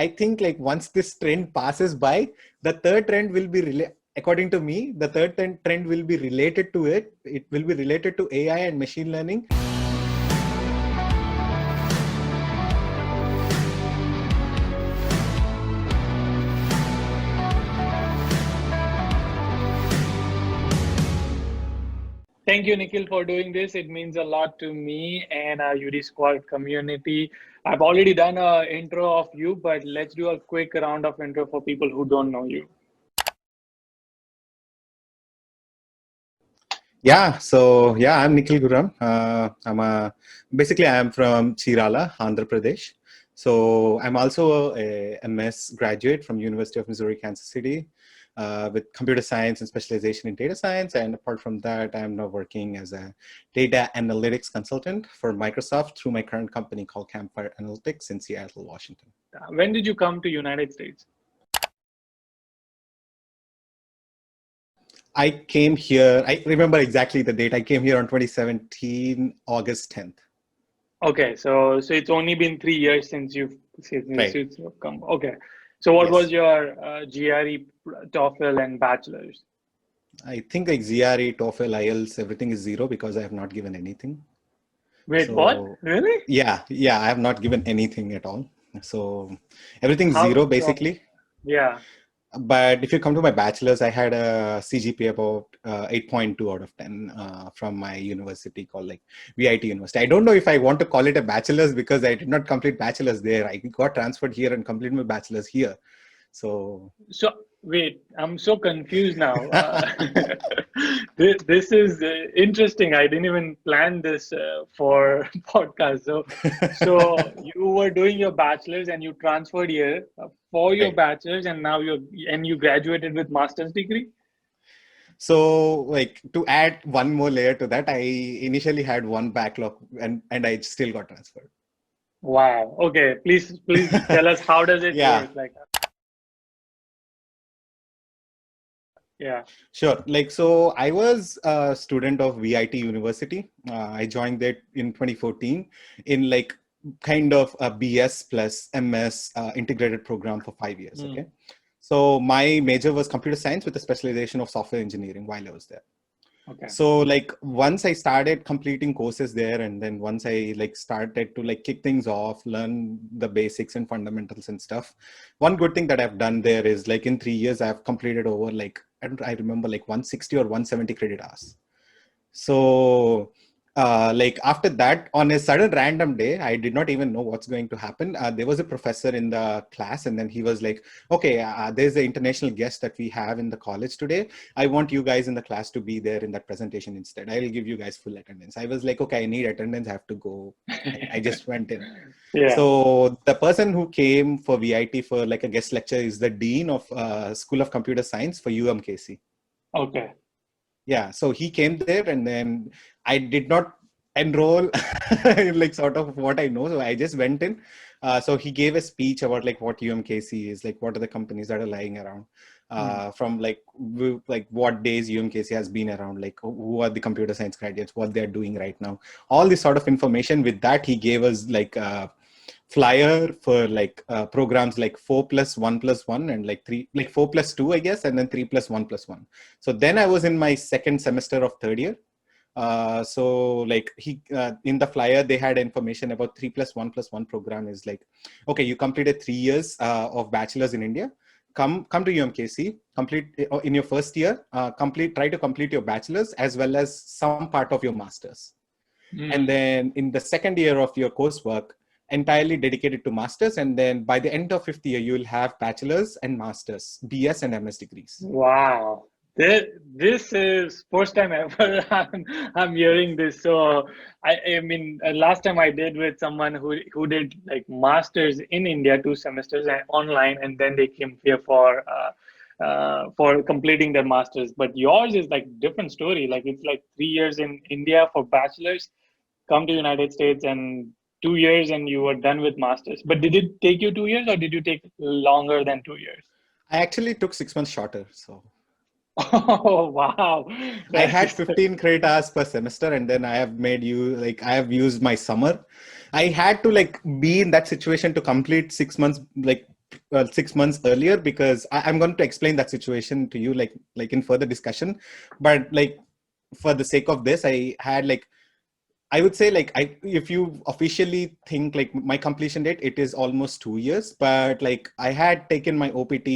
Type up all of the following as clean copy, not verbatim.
I think like once this trend passes by, the third trend will be according to me, the third trend will be related to it. It will be related to AI and machine learning. Thank you, Nikhil, for doing this. It means a lot to me and our yudisquad community. I've already done an intro of you, but let's do a quick round of intro for people who don't know you. Yeah, so I'm Nikhil Guram. I'm from Chirala, Andhra Pradesh. So I'm also a MS graduate from University of Missouri, Kansas City, with computer science and specialization in data science. And apart from that, I'm now working as a data analytics consultant for Microsoft through my current company called Campfire Analytics in Seattle, Washington. When did you come to United States? I came here, I remember exactly the date. I came here on 2017, August 10th. Okay, so it's only been 3 years since you've come. Okay, so what was your GRE, TOEFL, and bachelor's? I think like GRE, TOEFL, IELTS, everything is 0 because I have not given anything. Wait, what? Really? Yeah, I have not given anything at all. So everything's 0 basically. Yeah. But if you come to my bachelor's, I had a CGPA about 8.2 out of 10 from my university called like VIT University. I don't know if I want to call it a bachelor's because I did not complete bachelor's there. I got transferred here and completed my bachelor's here. So wait, I'm so confused now. This is interesting. I didn't even plan this for podcast. So you were doing your bachelor's and you transferred here for your bachelor's, and now you graduated with master's degree. So like to add one more layer to that, I initially had one backlog and I still got transferred. Wow. Okay. Please tell us, how does it work? Like. Yeah, sure. Like, so I was a student of VIT University. I joined that in 2014 in like kind of a BS plus MS integrated program for 5 years. Okay. So my major was computer science with a specialization of software engineering while I was there. Okay. So like once I started completing courses there, and then once I like started to like kick things off, learn the basics and fundamentals and stuff. One good thing that I've done there is like in 3 years, I've completed over like, I remember like 160 or 170 credit hours. So like after that, on a sudden random day, I did not even know what's going to happen. There was a professor in the class, and then he was like, okay, there's an international guest that we have in the college today. I want you guys in the class to be there in that presentation instead. I'll give you guys full attendance. I was like, okay, I need attendance. I have to go. I just went in. Yeah. So the person who came for VIT for like a guest lecture is the Dean of School of Computer Science for UMKC. Okay. Yeah, so he came there, and then I did not enroll like sort of what I know. So I just went in. So he gave a speech about like what UMKC is, like what are the companies that are lying around, from like what days UMKC has been around, like who are the computer science graduates, what they're doing right now, all this sort of information. With that, he gave us like flyer for like programs like 4+1+1 and like 4+2, I guess, and then 3+1+1. So then I was in my second semester of third year. So like he in the flyer they had information about 3+1+1 program is like, okay, you completed 3 years of bachelor's in India. Come to UMKC, complete in your first year, try to complete your bachelor's as well as some part of your master's. And then in the second year of your coursework, entirely dedicated to masters, and then by the end of 5th year you will have bachelor's and masters, BS and MS degrees. Wow, this is first time ever I'm hearing this. So I mean, last time I did with someone who did like masters in India, 2 semesters and online, and then they came here for completing their masters. But yours is like different story. Like it's like 3 years in India for bachelor's, come to United States, and 2 years and you were done with masters. But did it take you 2 years, or did you take longer than 2 years? I actually took 6 months shorter. So oh wow, I had 15 credit hours per semester, and then I have used my summer. I had to like be in that situation to complete 6 months like 6 months earlier, because I'm going to explain that situation to you like in further discussion. But like for the sake of this, I had like, I would say like if you officially think like my completion date, it is almost 2 years, but like I had taken my OPT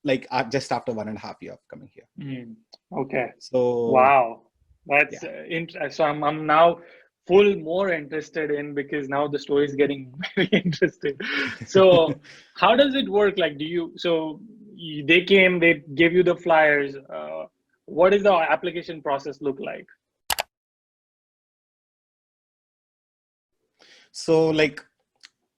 like just after 1.5 years of coming here. Okay. So Wow. That's yeah. so I'm now more interested in, because now the story is getting very interesting. So how does it work? Like, they came, they gave you the flyers. What does the application process look like? So like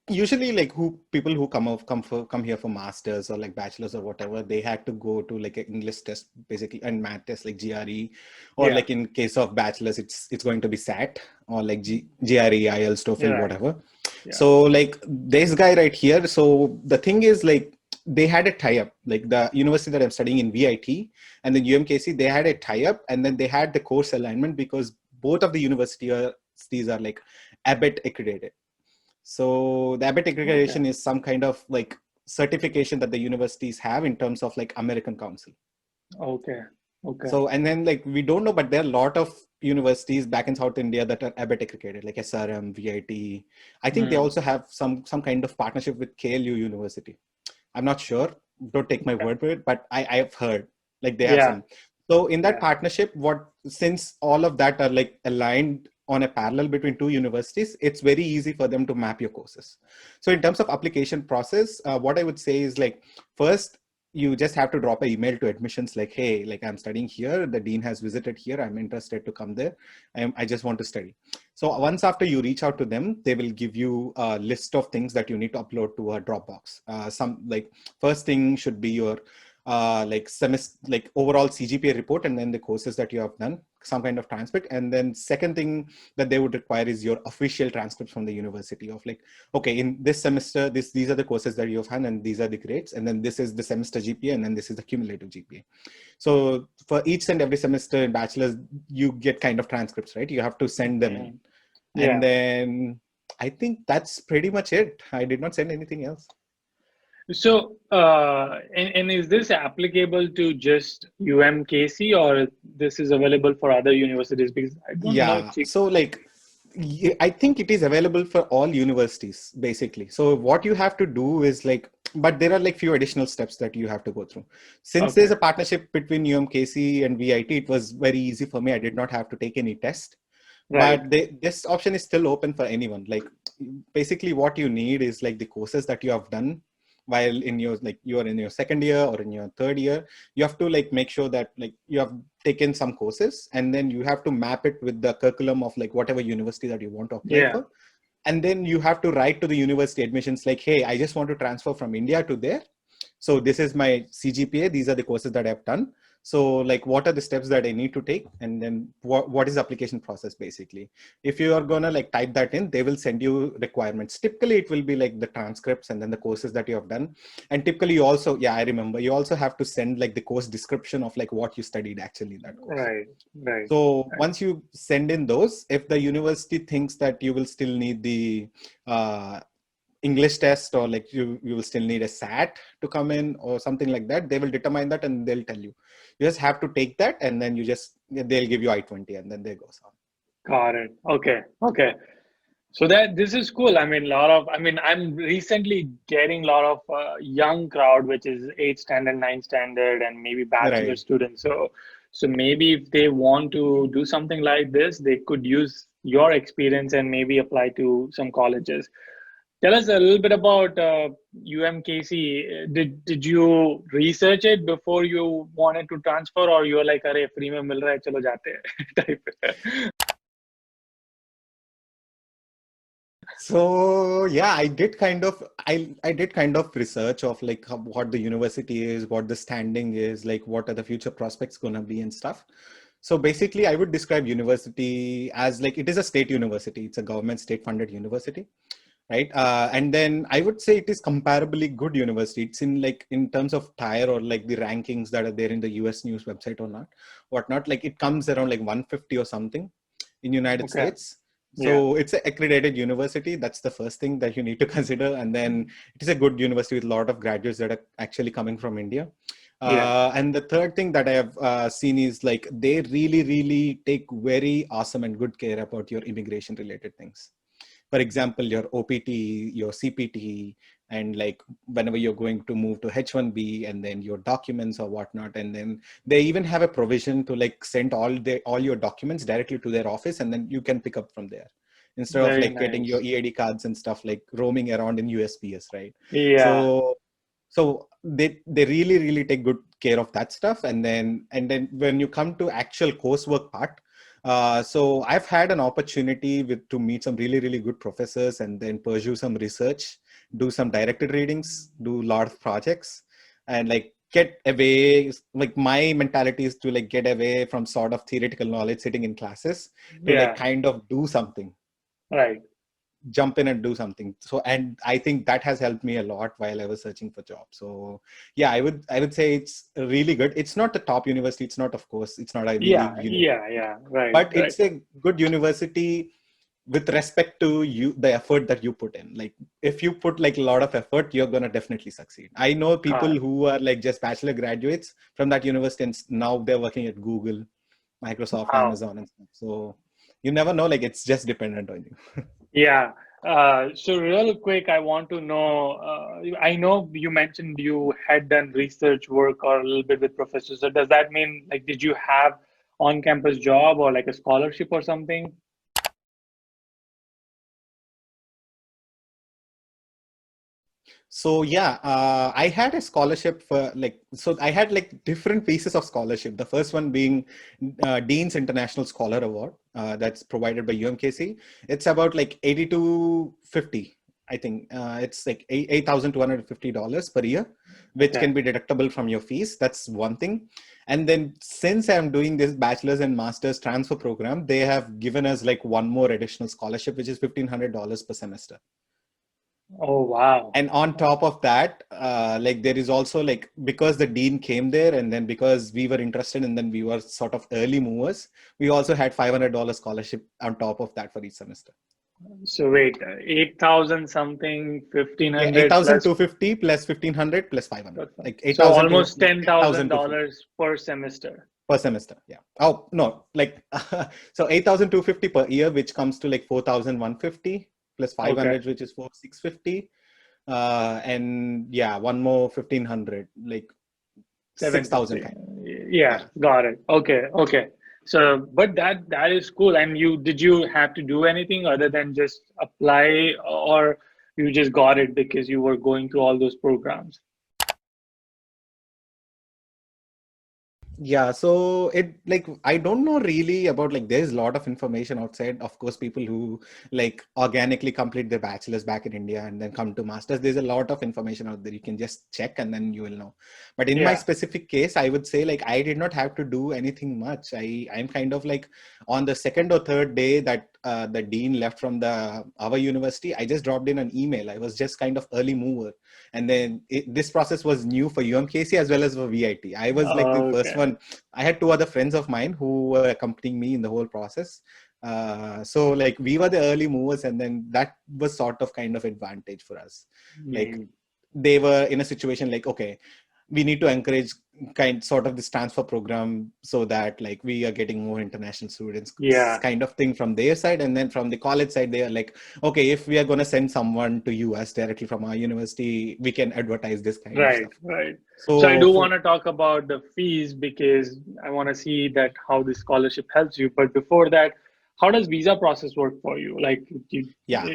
usually like people who come here for masters or like bachelors or whatever, they had to go to like an English test basically and math test like GRE, or Yeah. like in case of bachelors it's going to be SAT or like GRE, IELTS, TOEFL, Yeah. Right. whatever. Yeah. So like this guy right here, so the thing is like they had a tie-up, like the university that I'm studying in VIT and then UMKC, they had a tie-up, and then they had the course alignment because both of the universities are like ABET accredited. So the ABET Okay. accreditation is some kind of like certification that the universities have in terms of like American Council. Okay. Okay. So, and then like, we don't know, but there are a lot of universities back in South India that are ABET accredited, like SRM, VIT. I think they also have some kind of partnership with KLU University. I'm not sure. Don't take my Okay. word for it, but I've heard like they have Yeah. some. So in that Yeah. partnership, since all of that are like aligned on a parallel between two universities, it's very easy for them to map your courses. So in terms of application process, what I would say is like, first, you just have to drop an email to admissions like, hey, like I'm studying here, the dean has visited here, I'm interested to come there, I just want to study. So once after you reach out to them, they will give you a list of things that you need to upload to a Dropbox. Some like, first thing should be your like semester, like overall CGPA report, and then the courses that you have done, some kind of transcript. And then second thing that they would require is your official transcripts from the university of like, okay, in this semester, these are the courses that you have done and these are the grades, and then this is the semester GPA, and then this is the cumulative GPA. So for each and every semester in bachelor's, you get kind of transcripts, right? You have to send them in. Yeah. And then I think that's pretty much it. I did not send anything else. So, and is this applicable to just UMKC, or this is available for other universities? Because I don't know. Yeah. So like, I think it is available for all universities, basically. So what you have to do is like, but there are like few additional steps that you have to go through. Since Okay. there's a partnership between UMKC and VIT, it was very easy for me. I did not have to take any test. Right. But this option is still open for anyone. Like basically what you need is like the courses that you have done while in your, like you are in your second year or in your third year. You have to like make sure that like you have taken some courses, and then you have to map it with the curriculum of like whatever university that you want to apply Yeah. for. And then you have to write to the university admissions like, hey, I just want to transfer from India to there. So this is my CGPA. These are the courses that I've done. So like, what are the steps that I need to take? And then what is the application process basically? If you are going to like type that in, they will send you requirements. Typically it will be like the transcripts and then the courses that you have done. And typically you also, yeah, I remember, you also have to send like the course description of like what you studied actually in that course. Right. Right. So Right. once you send in those, if the university thinks that you will still need the English test, or like you will still need a SAT to come in or something like that, they will determine that and they'll tell you. You just have to take that, and then they'll give you I-20, and then they goes on. Got it. Okay. Okay. So this is cool. I mean, I'm recently getting a lot of young crowd, which is 8th standard, 9th standard, and maybe bachelor Right. students. So maybe if they want to do something like this, they could use your experience and maybe apply to some colleges. Tell us a little bit about UMKC. Did you research it before you wanted to transfer, or you were like, "अरे free में मिल रहा है, चलो जाते हैं," type? So yeah, I did kind of research of like what the university is, what the standing is, like what are the future prospects gonna be and stuff. So basically, I would describe university as like, it is a state university. It's a government state funded university, right? And then I would say it is comparably good university. It's in like, in terms of tier or like the rankings that are there in the US News website or not, whatnot. Like it comes around like 150 or something in United Okay. States. So it's an accredited university. That's the first thing that you need to consider. And then it is a good university with a lot of graduates that are actually coming from India. And the third thing that I have seen is like they really, really take very awesome and good care about your immigration related things. For example, your OPT, your CPT, and like whenever you're going to move to H1B, and then your documents or whatnot. And then they even have a provision to like send all your documents directly to their office, and then you can pick up from there instead of Very like getting your nice. EAD cards and stuff like roaming around in USPS, right? Yeah. So they really, really take good care of that stuff. And then when you come to actual coursework part, so I've had an opportunity to meet some really, really good professors and then pursue some research, do some directed readings, do a lot of projects, and like get away. Like my mentality is to like get away from sort of theoretical knowledge sitting in classes to like Yeah. kind of do something, Right. jump in and do something. So, and I think that has helped me a lot while I was searching for jobs. So yeah, I would say it's really good. It's not the top university. It's not, of course, it's not Ivy Yeah. League university, Yeah. Right. but Right. it's a good university with respect to you, the effort that you put in. Like if you put like a lot of effort, you're going to definitely succeed. I know people Got who are like just bachelor graduates from that university and now they're working at Google, Microsoft, Wow. Amazon and stuff. So you never know, like it's just dependent on you. Yeah. So real quick, I want to know, I know you mentioned you had done research work or a little bit with professors. So does that mean like, did you have on-campus job or like a scholarship or something? So yeah, I had a scholarship for like, so I had like different pieces of scholarship. The first one being Dean's International Scholar Award, that's provided by UMKC. It's about like 8250. I think it's like $8,250 per year, which Okay. can be deductible from your fees. That's one thing. And then since I'm doing this bachelor's and master's transfer program, they have given us like one more additional scholarship, which is $1,500 per semester. Oh, wow. And on top of that, like there is also like, because the dean came there and then because we were interested and then we were sort of early movers, we also had $500 scholarship on top of that for each semester. So wait, 8,000 something, Yeah, 1,500 plus, 8,250 plus 1,500 plus 500, like so 8,000 to almost like 10,250 $10,000 per semester. per semester. Yeah. Oh no, like so 8,250 per year, which comes to like 4,150 plus Okay. 500, which is 4,650. And yeah, one more 1,500, like 6,000 750. kind. Yeah, Yeah. got it. Okay, okay. So, but that is cool. And did you have to do anything other than just apply, or you just got it because you were going through all those programs? Yeah, so it like I don't know really about like there's a lot of information outside. Of course, people who like organically complete their bachelor's back in India and then come to masters, there's a lot of information out there. You can just check and then you will know. But in my Yeah, specific case, I would say like I did not have to do anything much. I'm kind of like on the second or third day that the dean left from our university, I just dropped in an email. I was just kind of early mover, and then this process was new for UMKC as well as for VIT. I was like the first okay. one. I had two other friends of mine who were accompanying me in the whole process. So like we were the early movers, and then that was sort of kind of advantage for us. Like Mm, they were in a situation like, okay, we need to encourage kind sort of this transfer program so that like we are getting more international students yeah, kind of thing from their side. And then from the college side, they are like, okay, if we are going to send someone to US directly from our university, we can advertise this kind of right, stuff. right. So I So do for, want to talk about the fees because I want to see that how the scholarship helps you. But before that, how does visa process work for you? Like, yeah.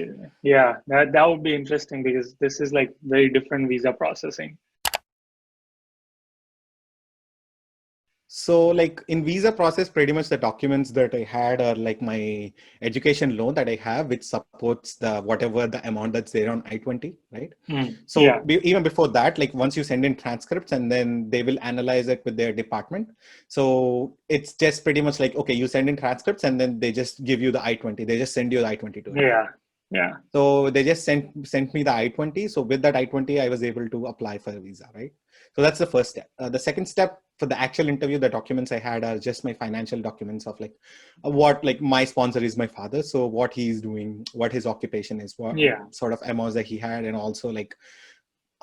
yeah, that would be interesting because this is like very different visa processing. So like in visa process, pretty much the documents that I had are like my education loan that I have, which supports the whatever the amount that's there on I-20, right? So Yeah, even before that, like once you send in transcripts and then they will analyze it with their department. So it's just pretty much like, okay, you send in transcripts and then they just give you the I-20. They just send you the I-20 to India. yeah, yeah. So they just sent me the I-20. So with that I-20, I was able to apply for a visa, right? So that's the first step. The second step for the actual interview, the documents I had are just my financial documents of like what, like my sponsor is my father. So what he's doing, what his occupation is, what Yeah. sort of amounts that he had, and also like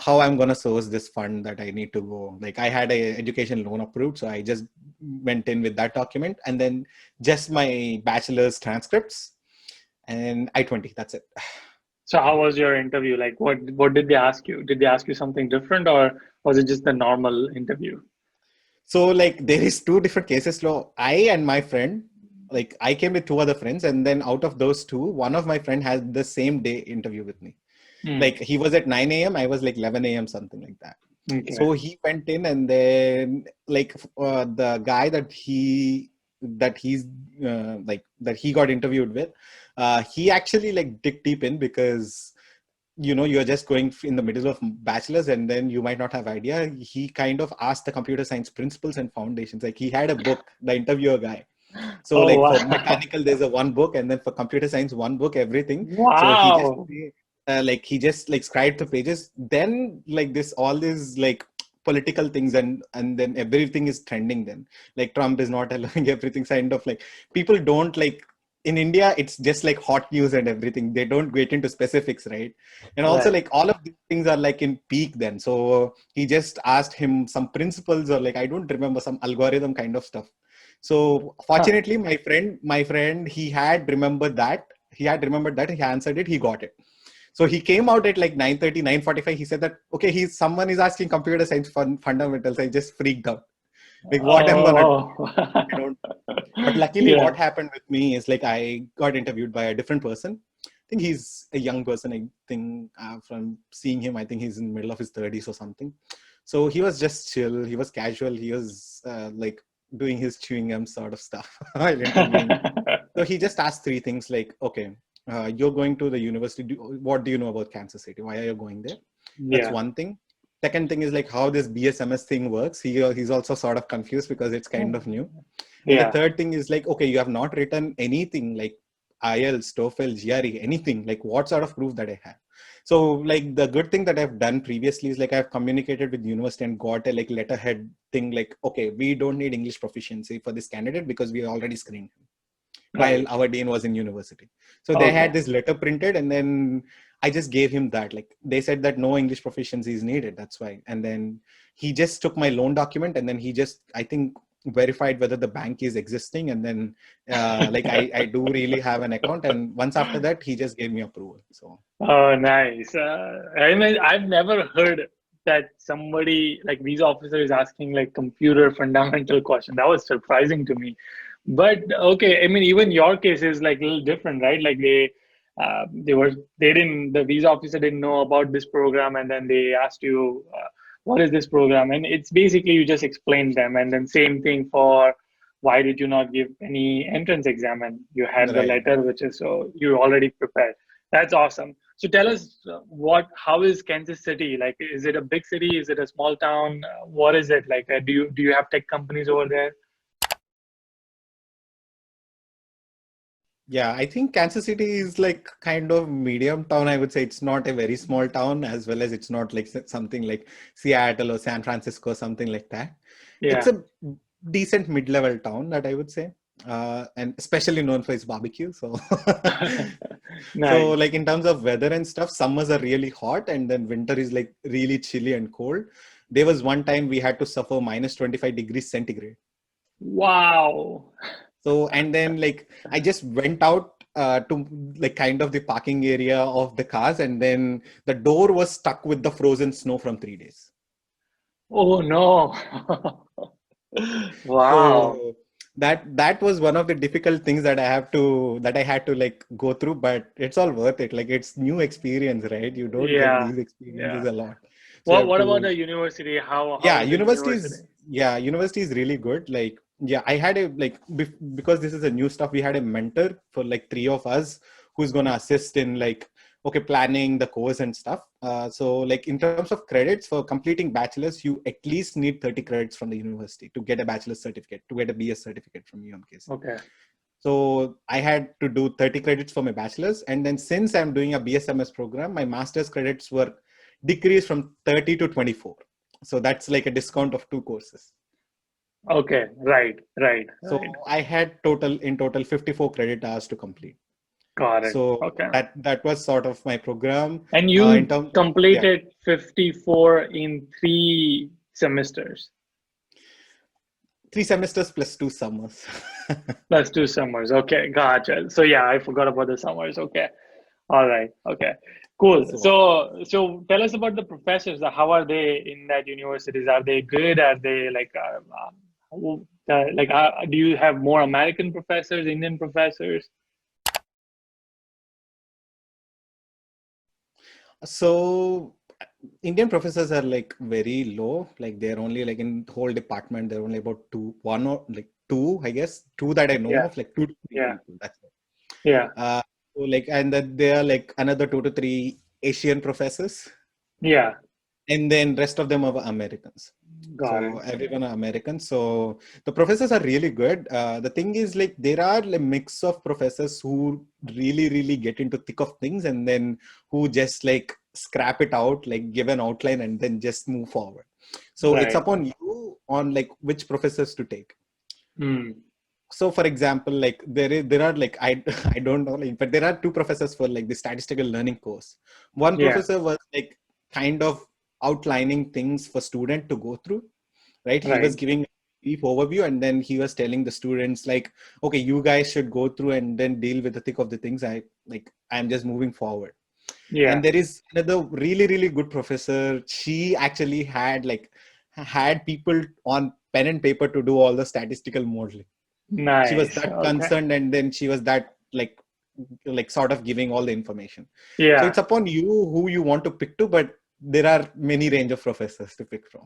how I'm going to source this fund that I need to go. Like I had a education loan approved. So I just went in with that document and then just my bachelor's transcripts and I-20. That's it. So how was your interview? Like what did they ask you? Did they ask you something different, or was it just the normal interview? So like there is two different cases. So I and my friend, like I came with two other friends, and then out of those two, one of my friend had the same day interview with me. Like he was at 9 a.m. I was like 11 a.m. something like that. Okay. So he went in, and then like the guy that he's that he got interviewed with, he actually like dig deep in, because you're just going in the middle of bachelor's and then you might not have idea. He kind of asked the computer science principles and foundations. Like he had a book, the interviewer guy. So Oh like for wow. mechanical there's a one book, and then for computer science one book, everything. So Wow. he just like scribed the pages. Then like this all these like political things, and then everything is trending. Then like Trump is not allowing everything, kind of like people don't like, in India it's just like hot news and everything, they don't get into specifics, right? And also Right. like all of these things are like in peak then. So he just asked him some principles, or like I don't remember, some algorithm kind of stuff. So Huh. fortunately my friend he had remembered that, he answered it, he got it. So he came out at like 9:30, 9:45. He said that, okay, someone is asking computer science fundamentals. I just freaked out. Like what I'm gonna do? Oh. I don't. But luckily, Yeah. what happened with me is like I got interviewed by a different person. I think he's a young person. I think from seeing him, I think he's in the middle of his 30s or something. So he was just chill. He was casual. He was like doing his chewing gum sort of stuff while interviewing. So he just asked three things like, okay, you're going to the university. What do you know about Kansas City? Why are you going there? That's Yeah. one thing. Second thing is like how this BSMS thing works. He's also sort of confused because it's kind of new. And the Yeah. third thing is like, okay, you have not written anything like IELTS, TOEFL, GRE, anything. Like what sort of proof that I have? So like the good thing that I've done previously is like I've communicated with university and got a like letterhead thing like, okay, we don't need English proficiency for this candidate because we already screened him while Right. our dean was in university. So they Okay. had this letter printed, and then I just gave him that. Like they said that no English proficiency is needed. That's why. And then he just took my loan document, and then he just, I think, verified whether the bank is existing. And then like I do really have an account. And once after that, he just gave me approval. So Oh, nice. I mean, I've never heard that somebody like visa officer is asking like computer fundamental question. That was surprising to me. But okay, I mean, even your case is like a little different, right? Like the visa officer didn't know about this program, and then they asked you, what is this program? And it's basically you just explained them, and then same thing for why did you not give any entrance exam, and you had the right. letter, which is so you already prepared. That's awesome. So tell us how is Kansas City? Like, is it a big city? Is it a small town? What is it like? Do you have tech companies over there? Yeah, I think Kansas City is like kind of medium town. I would say it's not a very small town, as well as it's not like something like Seattle or San Francisco, something like that. It's Yeah. a decent mid-level town that I would say, and especially known for its barbecue. So, so Nice. like in terms of weather and stuff, summers are really hot, and then winter is like really chilly and cold. There was one time we had to suffer minus 25 degrees centigrade. Wow. So, and then like I just went out to like kind of the parking area of the cars, and then the door was stuck with the frozen snow from 3 days. Oh no. Wow. So that was one of the difficult things that I had to like go through, but it's all worth it. Like it's new experience, right? You don't get Yeah. these experiences Yeah. a lot. So you What have what about to, the university? How yeah, is the university? university is really good. Like, yeah, I had a like because this is a new stuff, we had a mentor for like three of us who's going to assist in like, okay, planning the course and stuff. So like in terms of credits for completing bachelor's, you at least need 30 credits from the university to get a bachelor's certificate, to get a BS certificate from UMKC. Okay. So I had to do 30 credits for my bachelor's. And then since I'm doing a BSMS program, my master's credits were decreased from 30 to 24. So that's like a discount of two courses. Okay, right, right, So right. I had in total 54 credit hours to complete. Got it. So Okay. that was sort of my program. And In you terms, yeah, completed 54 in 3 semesters, 3 semesters plus 2 summers. plus 2 summers. Okay, gotcha. So yeah, I forgot about the summers. Okay. All right. Okay. Cool. So So tell us about the professors. How are they in that universities? Are they good? Are they like, do you have more American professors, Indian professors? so Indian professors are like very low. Like they're only like in the whole department, they're only about one or like two, I guess, two that I know Yeah. of, like 2 to 3 Yeah. people. That's it. Yeah. So like, and that there are like another 2 to 3 Asian professors, Yeah. and then rest of them are Americans. Got So it. everyone are American. So the professors are really good. The thing is, like, there are a mix of professors who really get into thick of things, and then who just like scrap it out, like give an outline and then just move forward. So it's Right. upon you on like which professors to take. Hmm. So for example, like there are like I don't know, like, but there are two professors for like the statistical learning course. One Yeah. professor was like kind of outlining things for student to go through, right? He was Right. giving a brief overview, and then he was telling the students like, okay, you guys should go through and then deal with the thick of the things. I'm just moving forward. Yeah. And there is another really good professor. She actually had people on pen and paper to do all the statistical modeling. She was Nice. that Okay. concerned, and then she was that like sort of giving all the information. So Yeah. it's upon you who you want to pick to, but there are many range of professors to pick from.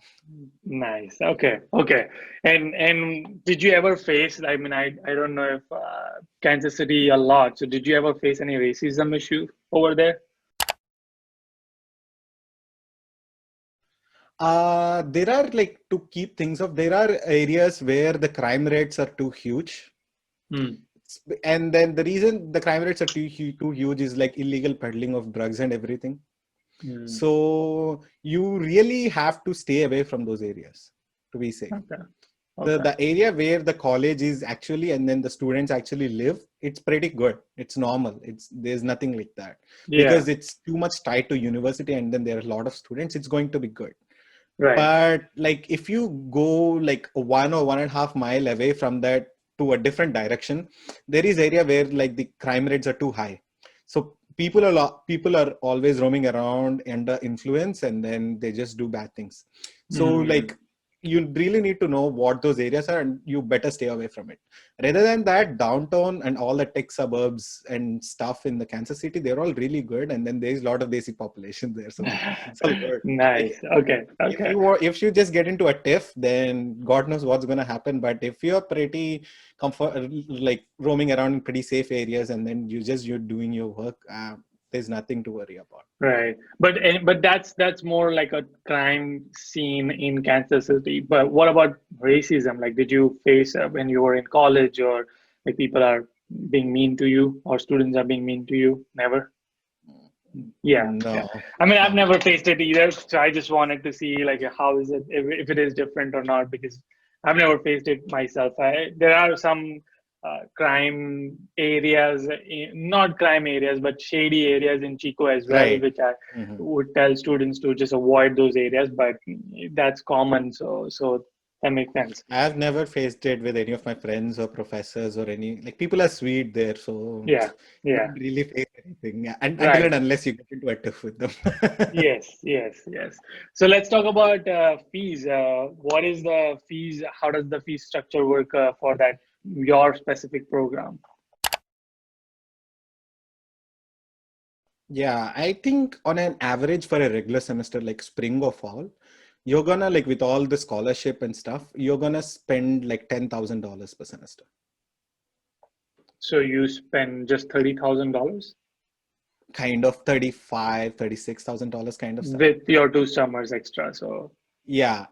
Nice. Okay. Okay. And did you ever face, I mean, I don't know if Kansas City a lot. So did you ever face any racism issue over there? There are like, to keep things up, there are areas where the crime rates are too huge. Hmm. And then the reason the crime rates are too huge is like illegal peddling of drugs and everything. Hmm. So you really have to stay away from those areas to be safe. Okay. The Okay. the area where the college is actually, and then the students actually live, it's pretty good. It's normal. There's nothing like that, Yeah. because it's too much tied to university, and then there are a lot of students. It's going to be good. Right. But like if you go like 1 or 1.5 mile away from that to a different direction, there is area where like the crime rates are too high. So people are always roaming around under influence, and then they just do bad things. So Hmm. like you really need to know what those areas are, and you better stay away from it. Rather than that, downtown and all the tech suburbs and stuff in the Kansas City, they're all really good, and then there's a lot of basic population there, so it's all good. Nice. Like Okay. Okay. if you just get into a tiff, then God knows what's going to happen. But if you're pretty comfort, like roaming around in pretty safe areas, and then you're doing your work, there's nothing to worry about. Right. But that's more like a crime scene in Kansas City. But what about racism? Like, did you face when you were in college, or like people are being mean to you, or students are being mean to you? Never. Yeah. Yeah. No, I mean, I've no. never faced it either. So I just wanted to see like how is it, if it is different or not, because I've never faced it myself. There are some crime areas, not crime areas, but shady areas in Chico as well, Right. which I Mhm. would tell students to just avoid those areas. But that's common, so that makes sense. I've never faced it with any of my friends or professors or any, like, people are sweet there, so Yeah, you yeah, don't really face anything, until right. and unless you get into a tiff with them. Yes, yes, yes. So let's talk about fees. What is the fees? How does the fee structure work for that your specific program? Yeah, I think on an average for a regular semester like spring or fall, you're gonna, like, with all the scholarship and stuff, you're gonna spend like $10,000 per semester. So you spend just $30,000 Kind of 35, $36,000 kind of stuff. with your 2 summers extra. So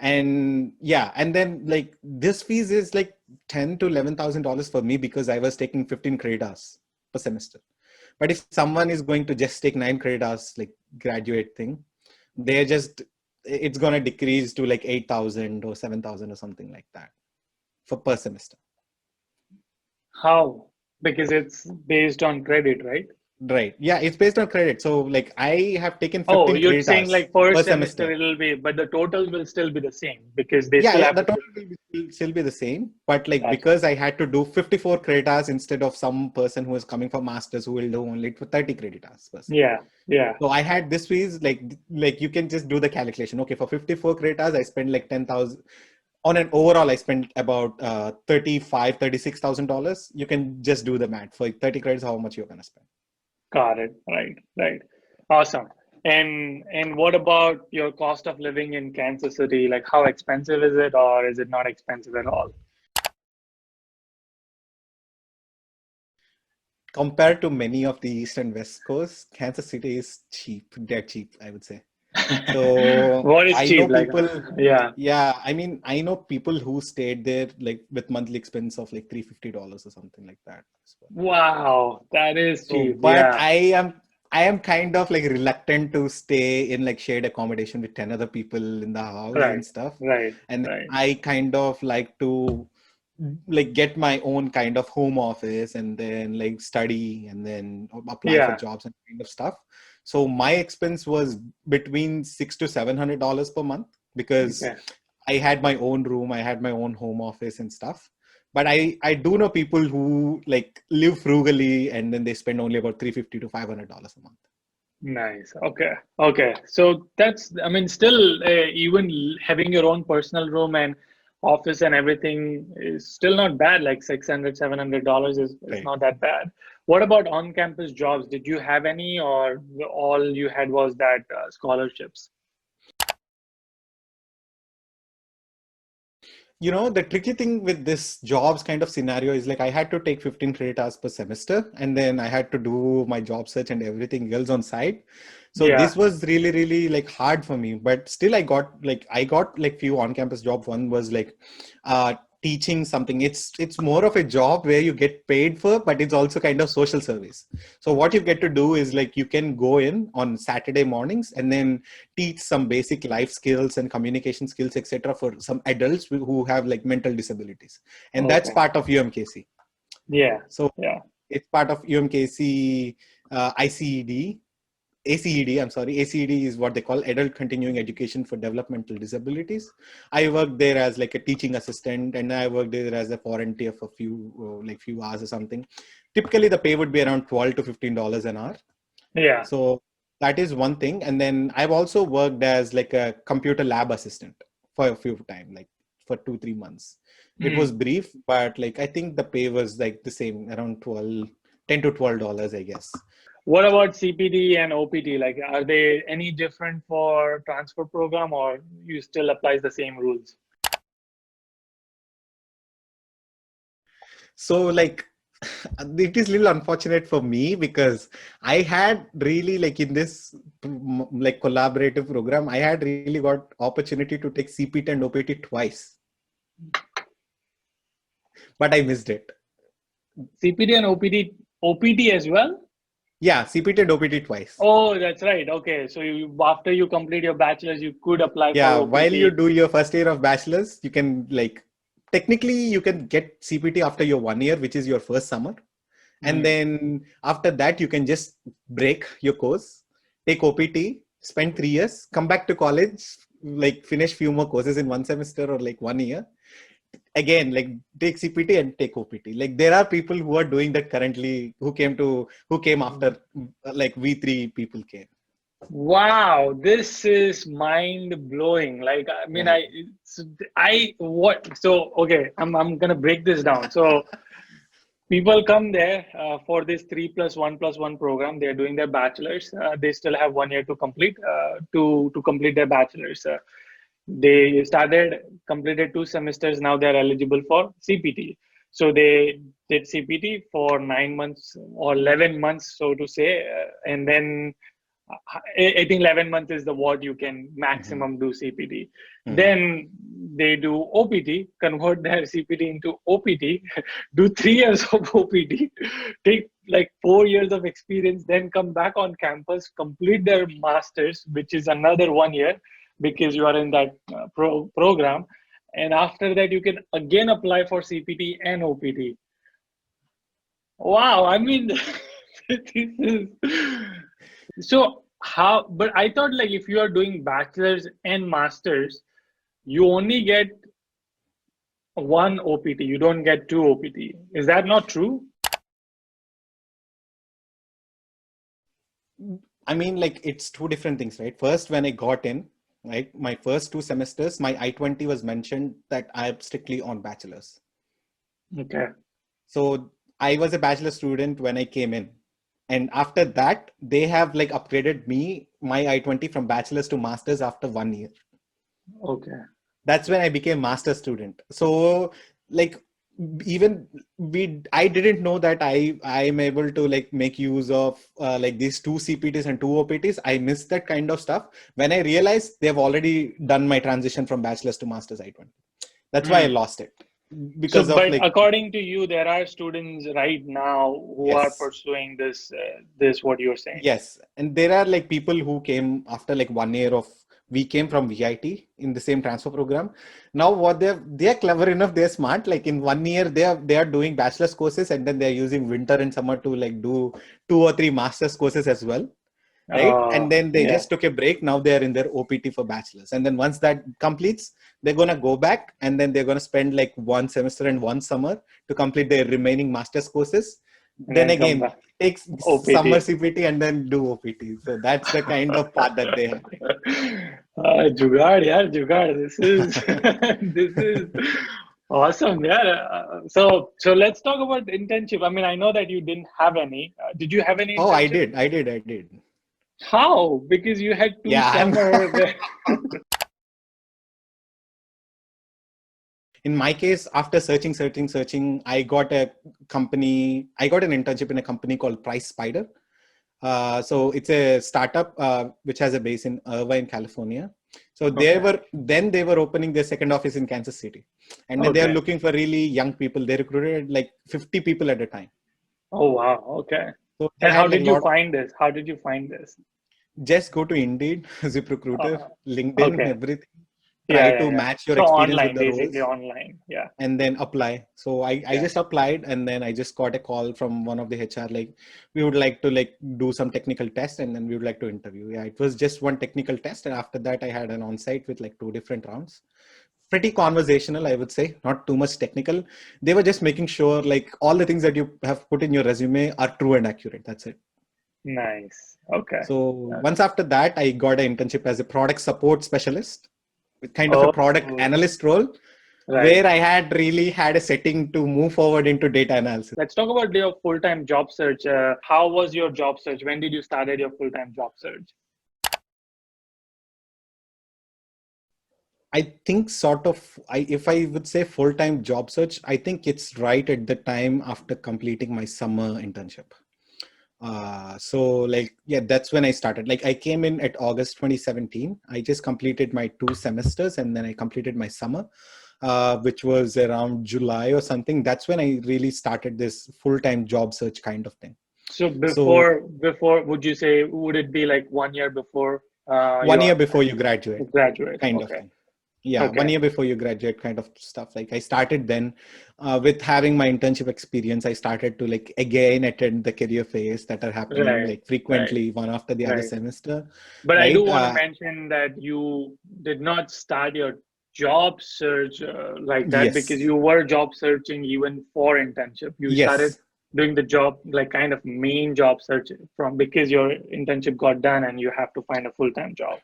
And then like this fees is like $10,000 to $11,000 for me, because I was taking 15 credit hours per semester. But if someone is going to just take 9 credit hours, like graduate thing, they're just, it's gonna decrease to like 8,000 or 7,000 or something like that. per semester. How? Because it's based on credit, right? Right. Yeah, it's based on credit. So like I have taken Oh, 15 you're credit saying hours like per per semester semester. it'll be, but the total will still be the same because they Yeah, still yeah, have the to total put. will still be the same. But like Gotcha. because I had to do 54 credit hours instead of some person who is coming for masters who will do only for 30 credit hours per sem. Yeah, yeah. So I had this ways like you can just do the calculation. Okay, for 54 credit hours, I spend like 10,000 on an overall. I spent about $36,000. You can just do the math for 30 credits, how much you're gonna spend. Got it. Right, right. Awesome. And what about your cost of living in Kansas City? Like how expensive is it or is it not expensive at all? Compared to many of the East and West Coast, Kansas City is cheap, dead cheap, I would say. So What is I cheap? know Like, people, yeah. yeah, I mean, I know people who stayed there like with monthly expense of like $350 or something like that. Wow, that is So, cheap. but Yeah. I am kind of like reluctant to stay in like shared accommodation with 10 other people in the house Right, and stuff. right, And right. I kind of like to like get my own kind of home office and then like study and then apply for Yeah. jobs and kind of stuff. So my expense was between $600 to $700 per month because Okay. I had my own room, I had my own home office and stuff. But I do know people who like live frugally and then they spend only about $350 to $500 a month. Nice. Okay. Okay. So that's, I mean, still, even having your own personal room and office and everything is still not bad. Like 600, $700 is Right. not that bad. What about on-campus jobs? Did you have any, or all you had was that scholarships? You know, the tricky thing with this jobs kind of scenario is like I had to take 15 credit hours per semester and then I had to do my job search and everything else on site. So Yeah. this was really, really like hard for me, but still I got like few on-campus jobs. One was like teaching something. It's more of a job where you get paid for, but it's also kind of social service. So what you get to do is like you can go in on Saturday mornings and then teach some basic life skills and communication skills, etc., for some adults who have like mental disabilities, and that's Okay. part of UMKC. Yeah. So Yeah. it's part of UMKC ICED. ACED, I'm sorry, ACED is what they call Adult Continuing Education for Developmental Disabilities. I worked there as like a teaching assistant, and I worked there as a volunteer for few hours or something. Typically, the pay would be around $12 to $15 an hour. Yeah. So that is one thing. And then I've also worked as like a computer lab assistant for a few time, like for 2-3 months. It was Mm. brief, but like I think the pay was like the same, around 10 to $12, I guess. What about CPT and OPT? Like, are they any different for transfer program or you still applies the same rules? So like it is a little unfortunate for me because I had really like in this like collaborative program, I had really got opportunity to take CPT and OPT twice, but I missed it. CPT and OPT as well? Yeah, CPT and OPT twice. Oh, that's right. Okay. So after you complete your bachelor's, you could apply for Yeah, while you OPT. do your first year of bachelor's, you can like technically you can get CPT after your 1 year, which is your first summer. And Hmm. then after that, you can just break your course, take OPT, spend 3 years, come back to college, like finish few more courses in one semester or like 1 year. Again, like take CPT and take OPT. Like there are people who are doing that currently who came after like V3 people came. Wow, this is mind blowing. Like, I mean, Right. what? So, okay, I'm gonna break this down. So, people come there for this 3+1+1 program. They're doing their bachelor's. They still have 1 year to complete to complete their bachelor's. They started completed 2 semesters. Now they're eligible for CPT. So they did CPT for 9 months or 11 months, so to say, and then I think 11 months is the what you can Mm-hmm. maximum do CPT. Mm-hmm. Then they do OPT, convert their CPT into OPT, do 3 years of OPT, take like 4 years of experience, then come back on campus, complete their masters, which is another 1 year because you are in that program, and after that you can again apply for CPT and OPT. Wow, I mean, this is so how, but I thought like if you are doing bachelor's and master's, you only get one OPT, you don't get two OPT. Is that not true? I mean, like it's two different things, right? First, when I got in, right, my first 2 semesters, my I-20 was mentioned that I'm strictly on bachelor's. Okay. So I was a bachelor student when I came in. And after that, they have like upgraded me, my I-20 from bachelor's to master's after 1 year. Okay. That's when I became master student. So like even I didn't know that I'm able to like make use of like these two CPTs and two OPTs. I missed that kind of stuff when I realized they've already done my transition from bachelor's to master's I-20. That's why I lost it, So, because of but like, according to you, there are students right now who are yes. pursuing this what you're saying. Yes, and there are like people who came after like 1 year of, we came from VIT in the same transfer program. Now what they're clever enough, they're smart. Like in 1 year, they are doing bachelor's courses, and then they're using winter and summer to like do 2 or 3 master's courses as well, right? And then they Yeah. just took a break. Now they're in their OPT for bachelor's, and then once that completes, they're gonna go back, and then they're gonna spend like 1 semester and 1 summer to complete their remaining master's courses. And Then then come again, back. take summer OPT. CPT and then do OPT. So that's the kind of path that they have. Jugaad, yaar, Jugaad. This is this is awesome, yeah. So let's talk about internship. I mean, I know that you didn't have any. Did you have any Oh, I internship? did. How? Because you had two Yeah, summer there. in my case, after searching, I got an internship in a company called Price Spider. So it's a startup which has a base in Irvine, California. So they were opening their second office in Kansas City, and then they're looking for really young people. They recruited like 50 people at a time. Oh wow, okay. So they And how had like did you find this? How did you find this? just go to Indeed, ZipRecruiter, LinkedIn, Okay. everything. Try Yeah. to match your So experience with online, the basically roles, online. Yeah. and then apply. So I Yeah. just applied, and then I just got a call from one of the HR, like, we would like to like do some technical test, and then we would like to interview. Yeah, it was just one technical test, and after that I had an on-site with like 2 different rounds. Pretty conversational, I would say, not too much technical. They were just making sure like all the things that you have put in your resume are true and accurate. That's it. Nice. Okay. So once after that, I got an internship as a product support specialist, kind of a Oh, product analyst role, right. where I had really had a setting to move forward into data analysis. Let's talk about your full-time job search. How was your job search? When did you started your full-time job search? I think if I would say full-time job search, I think it's right at the time after completing my summer internship. So like, yeah, that's when I started. Like I came in at August 2017. I just completed my 2 semesters, and then I completed my summer, which was around July or something. That's when I really started this full-time job search kind of thing. So So before, would it be like 1 year before 1 year before you graduate, graduate? kind of Okay. thing. Yeah, Okay. 1 year before you graduate kind of stuff. Like I started then with having my internship experience. I started to like again attend the career fairs that are happening Right. like frequently, one after the other Right. semester, But I do right? want to mention that you did not start your job search like that, because Yes, you were job searching even for internship. You started yes. doing the job, like kind of main job search from, because your internship got done and you have to find a full-time job.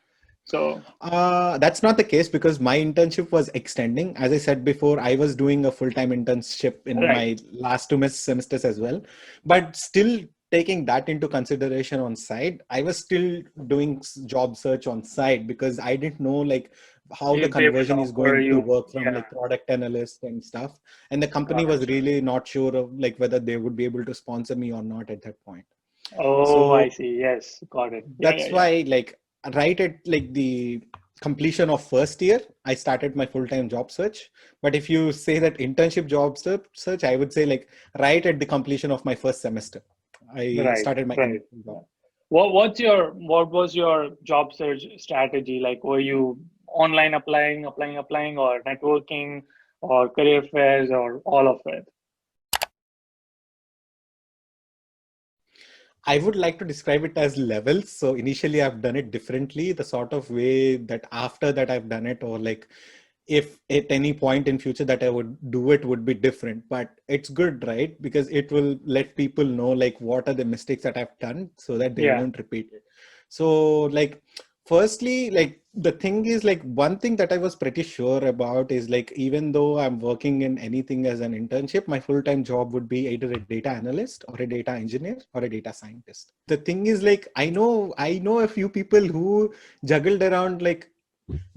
So, That's not the case, because my internship was extending. As I said before, I was doing a full-time internship in right. my last 2 semesters as well. But still taking that into consideration on side, I was still doing job search on side, because I didn't know like how the If they will conversion is offer going to you, work from yeah, like product analyst and stuff. And the company was gotcha. really not sure of like whether they would be able to sponsor me or not at that point. Oh, I So see. Yes, got it. Yeah, yeah, that's yeah. why like right at like the completion of first year, I started my full-time job search. But if you say that internship job search, I would say like right at the completion of my first semester, I Right, started my right. job. What was your job search strategy? Like, were you online applying, or networking, or career fairs, or all of it? I would like to describe it as levels. So initially I've done it differently, the sort of way that after that I've done it, or like if at any point in future that I would do it would be different. But it's good, right? Because it will let people know like what are the mistakes that I've done so that they Yeah. won't repeat it. So like firstly, like the thing is like one thing that I was pretty sure about is like even though I'm working in anything as an internship, my full-time job would be either a data analyst or a data engineer or a data scientist. The thing is like I know a few people who juggled around like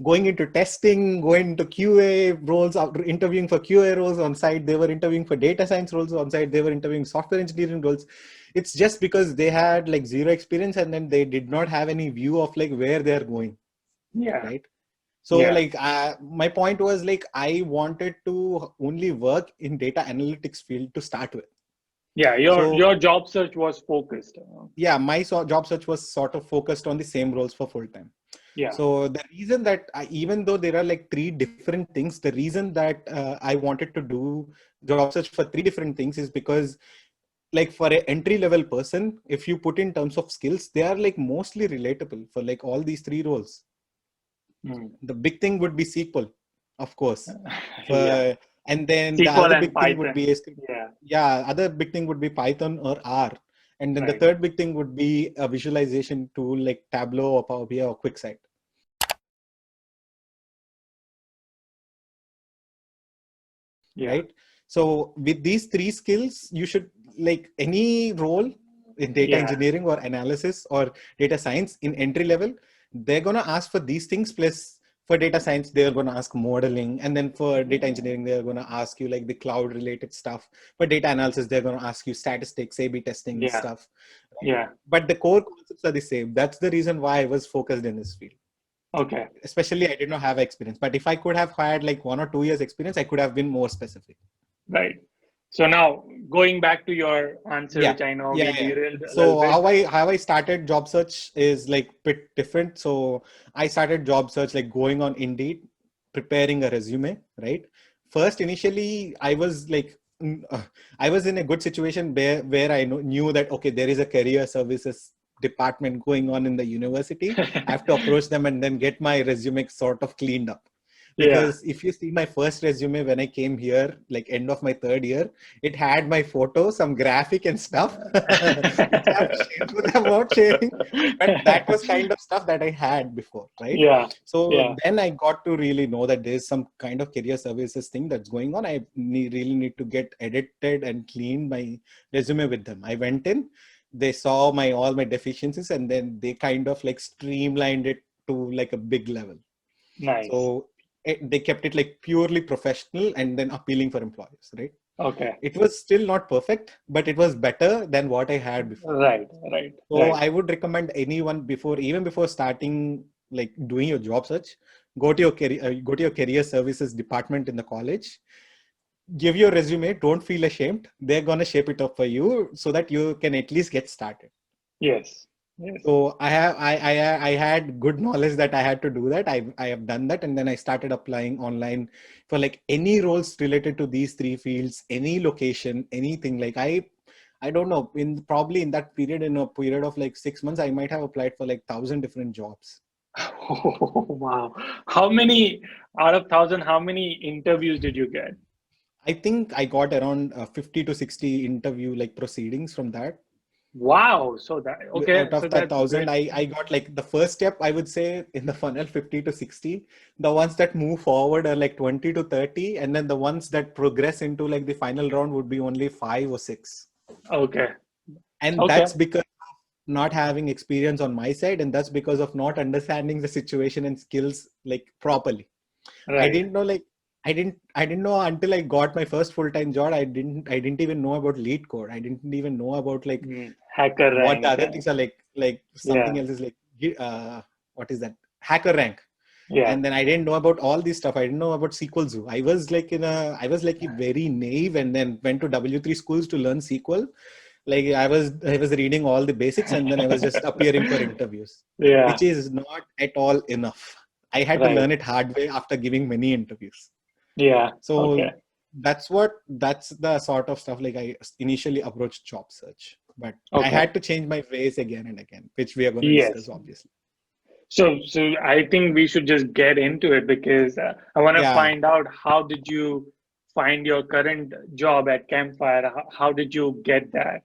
going into testing, going into QA roles, interviewing for QA roles on site. They were interviewing for data science roles on site. They were interviewing software engineering roles. It's just because they had like zero experience and then they did not have any view of like where they're going, Yeah. right? So Yeah. like my point was like I wanted to only work in data analytics field to start with. Yeah. So Your job search was focused. yeah, my job search was sort of focused on the same roles for full time. Yeah. So the reason that even though there are like three different things, the reason that I wanted to do job search for three different things is because like for an entry level person, if you put in terms of skills, they are like mostly relatable for like all these three roles. Mm. The big thing would be SQL, of course. Yeah. For, and then the SQL other and big thing would Python. be, Yeah. yeah, other big thing would be Python or R. And then the Right. third big thing would be a visualization tool like Tableau or Power BI or QuickSight. Yeah. Right? So with these three skills, you should like any role in data Yeah. engineering or analysis or data science in entry level, they're going to ask for these things. Plus for data science, they're going to ask modeling. And then for data engineering, they're going to ask you like the cloud related stuff. For data analysis, they're going to ask you statistics, A/B testing Yeah. stuff. Right? Yeah. But the core concepts are the same. That's the reason why I was focused in this field. Okay. Especially I did not have experience, but if I could have had like 1 or 2 years experience, I could have been more specific. Right. So now going back to your answer, Yeah, which I know we yeah. derailed a little So bit. how I started job search is like bit different. So I started job search like going on Indeed, preparing a resume, right? First, initially, I was like, I was in a good situation where I knew that okay, there is a career services department going on in the university. I have to approach them and then get my resume sort of cleaned up. Yeah. Because if you see my first resume when I came here, like end of my third year, it had my photo, some graphic and stuff, which I'm not sharing, but that was kind of stuff that I had before, right? Yeah. So Yeah. then I got to really know that there's some kind of career services thing that's going on. I really need to get edited and clean my resume with them. I went in, they saw my all my deficiencies, and then they kind of like streamlined it to like a big level. Nice. So they kept it like purely professional and then appealing for employers, right? Okay. It was still not perfect, but it was better than what I had before. Right. Right. So Right. I would recommend anyone even before starting like doing your job search, go to your career services department in the college, give your resume, don't feel ashamed. They're gonna shape it up for you so that you can at least get started. Yes. Yes. So I had good knowledge that I had to do that. I have done that, and then I started applying online for like any roles related to these three fields, any location, anything. Like I don't know, in probably in that period, in a period of like 6 months, I might have applied for like 1,000 different jobs. Oh, wow. How many out of 1,000, how many interviews did you get? I think I got around 50 to 60 interview like proceedings from that. Wow. So that, okay. Out So of that that's thousand, great. I got like the first step, I would say in the funnel 50 to 60. The ones that move forward are like 20 to 30. And then the ones that progress into like the final round would be only 5 or 6. Okay. And Okay. that's because of not having experience on my side. And that's because of not understanding the situation and skills like properly. I Right. didn't know like I didn't know until I got my first full-time job. I didn't even know about lead code. I didn't even know about like Hacker what the rank. other things are like Yeah. something else is like what is that, hacker rank. Yeah. And then I didn't know about all this stuff. I didn't know about SQL Zoo. I was like very naive, and then went to W3 schools to learn SQL. Like I was reading all the basics, and then I was just appearing for interviews, Yeah. which is not at all enough. I had to Right. learn it hard way after giving many interviews. Yeah. So Okay. that's the sort of stuff like I initially approached job search, but I Okay. had to change my ways again and again, which we are going to discuss Yes. obviously. So I think we should just get into it because I want to Yeah, find out how did you find your current job at Campfire? How did you get that?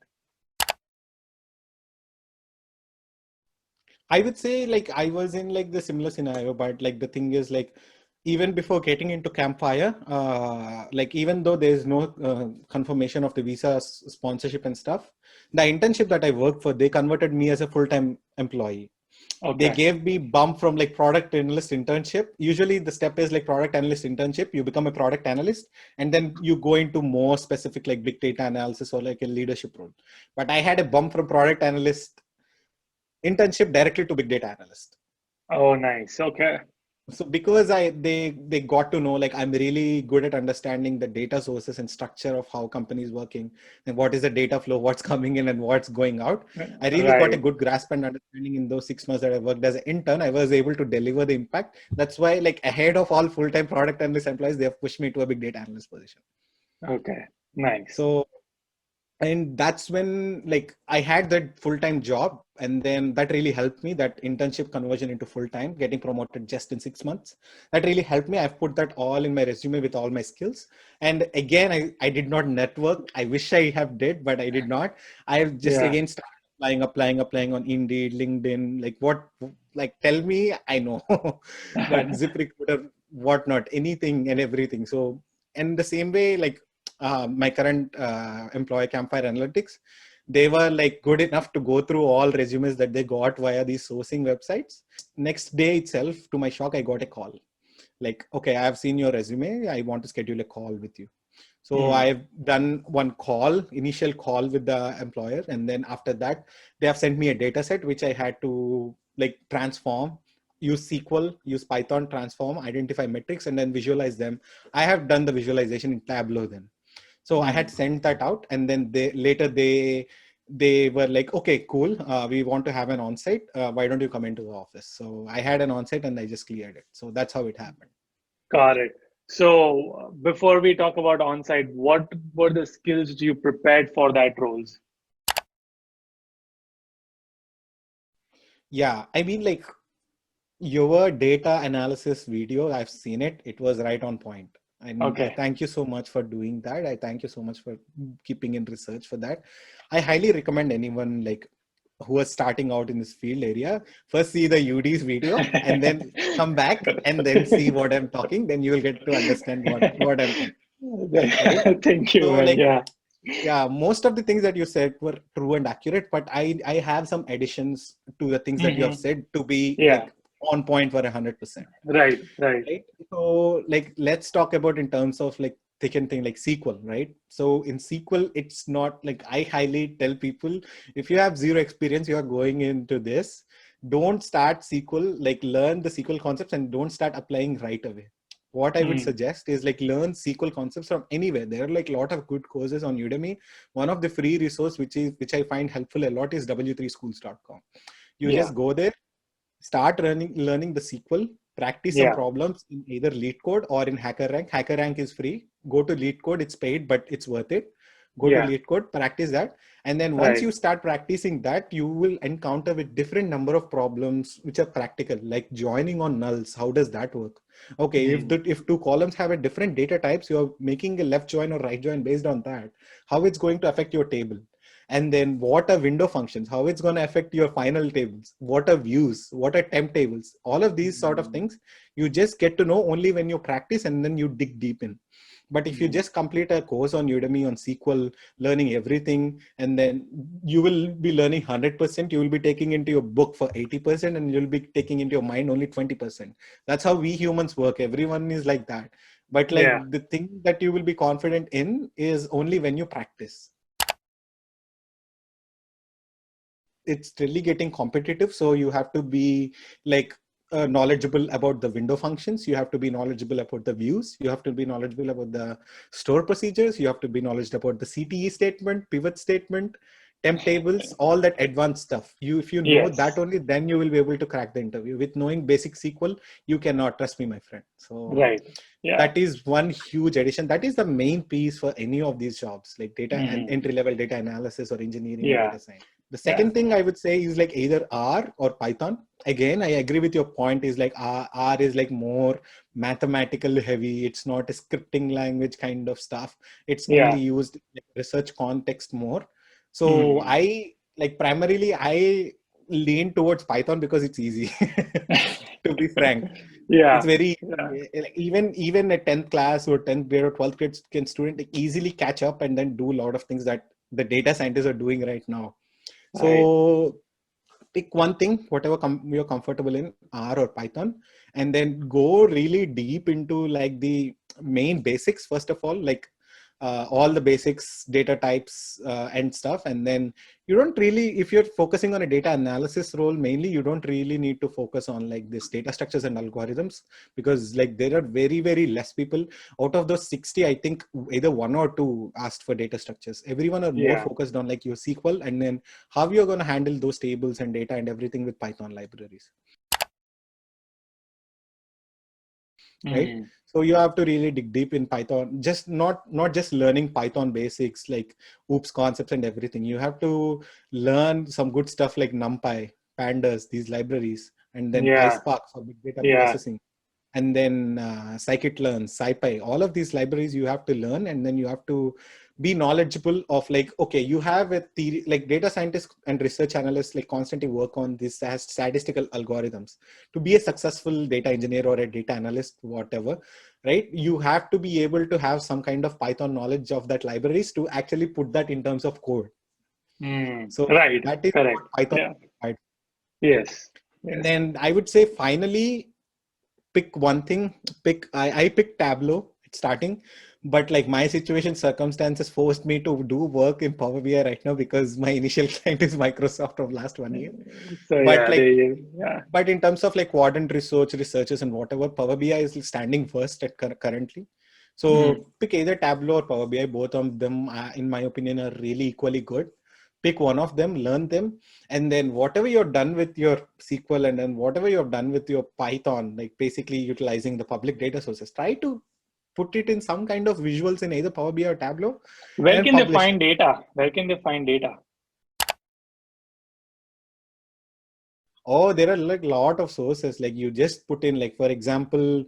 I would say like I was in like the similar scenario, but like the thing is like even before getting into Campfire, like even though there's no confirmation of the visa sponsorship and stuff, the internship that I worked for, they converted me as a full-time employee. They Okay. gave me bump from like product analyst internship. Usually the step is like product analyst internship. You become a product analyst and then you go into more specific like big data analysis or like a leadership role. But I had a bump from product analyst internship directly to big data analyst. Oh, nice. Okay. So because they got to know like I'm really good at understanding the data sources and structure of how companies working and what is the data flow, what's coming in and what's going out. I really got a Right. good grasp and understanding in those 6 months that I worked as an intern. I was able to deliver the impact. That's why like ahead of all full-time product analyst employees, they have pushed me to a big data analyst position. Okay. Nice. So and that's when like I had that full-time job, and then that really helped me, that internship conversion into full-time, getting promoted just in 6 months. That really helped me. I've put that all in my resume with all my skills. And again, I did not network. I wish I have did, but I did not. I've just Yeah. again started applying on Indeed, LinkedIn, like what, like tell me, I know. But ZipRecruiter, whatnot, anything and everything. So and the same way, like my current employer, Campfire Analytics, they were like good enough to go through all resumes that they got via these sourcing websites. Next day itself, to my shock, I got a call. Like, okay, I have seen your resume. I want to schedule a call with you. So Hmm. I've done one initial call with the employer. And then after that, they have sent me a data set, which I had to like transform, use SQL, use Python, transform, identify metrics, and then visualize them. I have done the visualization in Tableau then. So I had Hmm. sent that out, and then they were like, okay, cool. We want to have an onsite. Why don't you come into the office? So I had an onsite and I just cleared it. So that's how it happened. Got it. So before we talk about on-site, what were the skills you prepared for that roles? Yeah, I mean, like your data analysis video, I've seen it. It was right on point. And I Okay. thank you so much for doing that. I thank you so much for keeping in research for that. I highly recommend anyone like who are starting out in this field area, first see the Yudi's video and then come back and then see what I'm talking. Then you will get to understand what I'm talking, right? Thank you, So man. like, Yeah. yeah, most of the things that you said were true and accurate, but I have some additions to the things that you have Hmm. said to be Yeah. like on point for 100%. Right. Right. Right. So like let's talk about in terms of like thick and thing like SQL, right? So in SQL, it's not like, I highly tell people, if you have zero experience, you are going into this, don't start SQL, like learn the SQL concepts and don't start applying right away. What I would Mm. suggest is like learn SQL concepts from anywhere. There are like a lot of good courses on Udemy. One of the free resource which I find helpful a lot is w3schools.com. You Yeah. just go there, start learning the SQL, practice some Yeah. problems in either LeetCode or in HackerRank. HackerRank is free. Go to LeetCode, it's paid, but it's worth it. Go to Yeah. LeetCode, practice that. And then once Right. you start practicing that, you will encounter with different number of problems which are practical, like joining on nulls. How does that work? Okay, Mm. if two columns have a different data types, you're making a left join or right join based on that. How it's going to affect your table? And then what are window functions, how it's going to affect your final tables, what are views, what are temp tables, all of these sort of Mm. things you just get to know only when you practice and then you dig deep in. But if you Mm. just complete a course on Udemy on SQL, learning everything, and then you will be learning 100%, you will be taking into your book for 80%, and you'll be taking into your mind only 20%. That's how we humans work. Everyone is like that. But like Yeah. the thing that you will be confident in is only when you practice. It's really getting competitive, so you have to be like knowledgeable about the window functions, you have to be knowledgeable about the views, you have to be knowledgeable about the store procedures, you have to be knowledgeable about the CTE statement, pivot statement, temp tables, all that advanced stuff. If you know that Yes. only, then you will be able to crack the interview. With knowing basic SQL, you cannot, trust me, my friend. So Right. Yeah. that is one huge addition. That is the main piece for any of these jobs, like data and Hmm. entry level data analysis or engineering or Yeah. data science. The Yeah. second thing I would say is like either R or Python. Again, I agree with your point, is like R is like more mathematical heavy. It's not a scripting language kind of stuff. It's only Yeah. used in like research context more. So Hmm. I like primarily I lean towards Python because it's easy, to be frank. It's Yeah. very Yeah. like, even a 10th class or 10th grade or 12th grade can student like, easily catch up and then do a lot of things that the data scientists are doing right now. Right. So pick one thing, whatever you're comfortable in, R or Python, and then go really deep into like the main basics first of all, like all the basics, data types and stuff. And then you don't really, if you're focusing on a data analysis role mainly, you don't really need to focus on like this data structures and algorithms, because like there are very, very less people. Out of those 60, I think either one or two asked for data structures. Everyone are more Yeah. focused on like your SQL, and then how you're going to handle those tables and data and everything with Python libraries, right? Hmm. So you have to really dig deep in Python, just not just learning Python basics like oops concepts and everything. You have to learn some good stuff like NumPy, pandas, these libraries, and then Yeah. PySpark for big data Yeah. processing, and then scikit-learn, scipy, all of these libraries you have to learn. And then you have to be knowledgeable of like, okay, you have a theory, like data scientists and research analysts like constantly work on these statistical algorithms. To be a successful data engineer or a data analyst, whatever, right, you have to be able to have some kind of Python knowledge of that libraries to actually put that in terms of code. Hmm. So Right. that is what Correct. Python Yeah. provides. Yes. And Yes. then I would say finally pick one thing. I picked Tableau at starting, but like my situation circumstances forced me to do work in Power BI right now because my initial client is Microsoft of last 1 year. So But yeah, like, yeah. but in terms of like quadrant research, researchers and whatever, Power BI is standing first at currently. Hmm. So pick either Tableau or Power BI. Both of them, in my opinion, are really equally good. Pick one of them, learn them, and then whatever you're done with your SQL and then whatever you've done with your Python, like basically utilizing the public data sources, try to put it in some kind of visuals in either Power BI or Tableau, and Where then can they publish find it. data? Where can they find data? Oh, there are like a lot of sources. Like you just put in, like for example,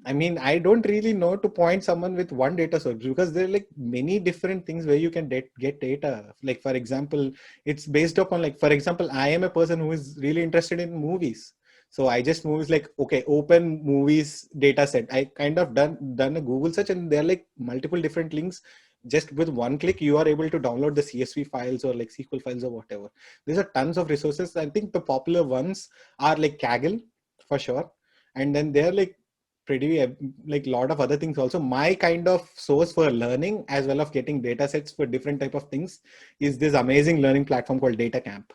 I mean, I don't really know to point someone with one data source, because there are like many different things where you can get data. Like for example, it's based upon like, for example, I am a person who is really interested in movies. So I just movies like, okay, open movies data set. I kind of done a Google search, and there are like multiple different links. Just with one click, you are able to download the CSV files or like SQL files or whatever. There's a tons of resources. I think the popular ones are like Kaggle for sure. And then they're like pretty like a lot of other things also. My kind of source for learning as well of getting data sets for different type of things is this amazing learning platform called Data Camp.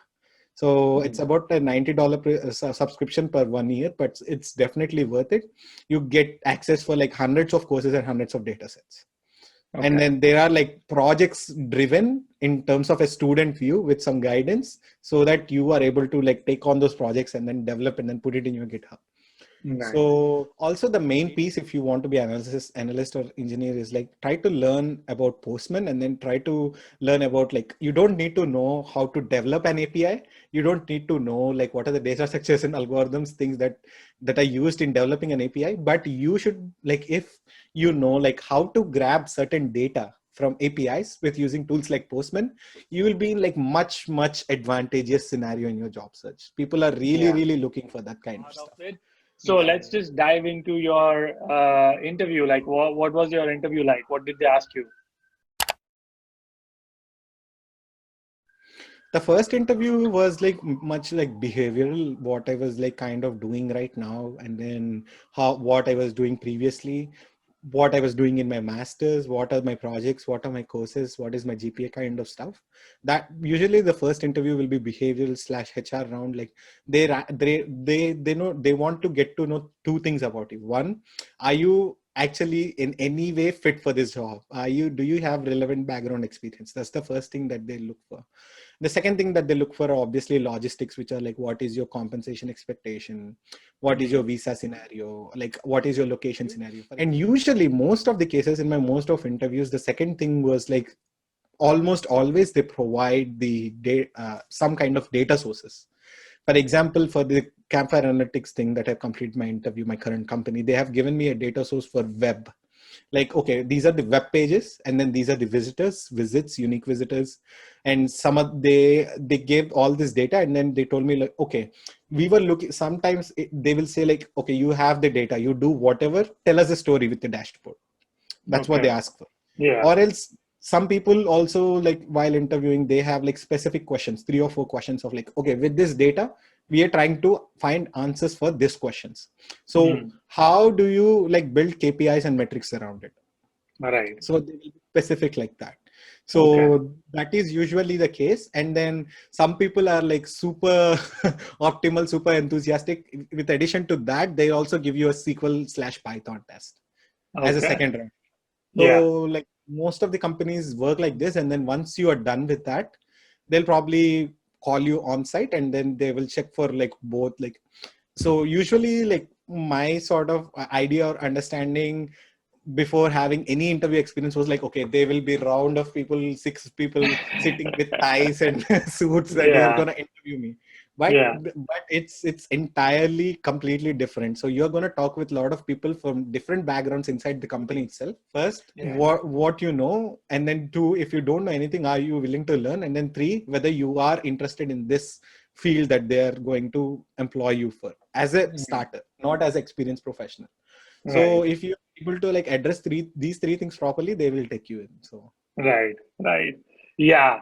So it's Hmm. about a $90 subscription per 1 year, but it's definitely worth it. You get access for like hundreds of courses and hundreds of data sets. And Okay. then there are like projects driven in terms of a student view with some guidance, so that you are able to like take on those projects and then develop and then put it in your GitHub. Nice. So also the main piece, if you want to be analyst or engineer, is like try to learn about Postman, and then try to learn about like, you don't need to know how to develop an API. You don't need to know like what are the data structures and algorithms, things that are used in developing an API. But you should like, if you know like how to grab certain data from APIs with using tools like Postman, you will be in like much advantageous scenario in your job search. People are really Yeah. really looking for that kind of Part of stuff. it. So let's just dive into your interview. Like, what was your interview like? What did they ask you? The first interview was like much like behavioral, what I was like kind of doing right now, and then what I was doing previously, what I was doing in my masters, what are my projects, what are my courses, what is my GPA, kind of stuff. That usually the first interview will be behavioral slash HR round. Like they know, they want to get to know two things about you. One, are you actually in any way fit for this job? Do you have relevant background experience? That's the first thing that they look for. The second thing that they look for are obviously logistics, which are like, what is your compensation expectation? What is your visa scenario? Like, what is your location scenario? And usually most of the cases in my most of interviews, the second thing was like, almost always they provide some kind of data sources. For example, for the campfire analytics thing that I've completed my interview, my current company, they have given me a data source for web. Like, okay, these are the web pages, and then these are the visits, unique visitors, and they gave all this data, and then they told me like, okay, we were looking. Sometimes they will say like, okay, you have the data, you do whatever, tell us a story with the dashboard. That's what they ask for. Yeah. Or else some people also, like while interviewing, they have like specific questions, 3 or 4 questions of like, okay, with this data, we are trying to find answers for these questions. So how do you like build KPIs and metrics around it? Right. So they will be specific like that. So that is usually the case. And then some people are like super optimal, super enthusiastic. With addition to that, they also give you a SQL/Python test as a second round. So like most of the companies work like this. And then once you are done with that, they'll probably call you on site, and then they will check for like both. Like, so usually like my sort of idea or understanding before having any interview experience was like, okay, there will be a round of people, 6 people sitting with ties and suits, and they're going to interview me. But it's entirely completely different. So you're going to talk with a lot of people from different backgrounds inside the company itself. First, what you know, and then 2, if you don't know anything, are you willing to learn? And then 3, whether you are interested in this field that they are going to employ you for as a starter, not as an experienced professional. So if you're able to like address these three things properly, they will take you in. So right. Yeah.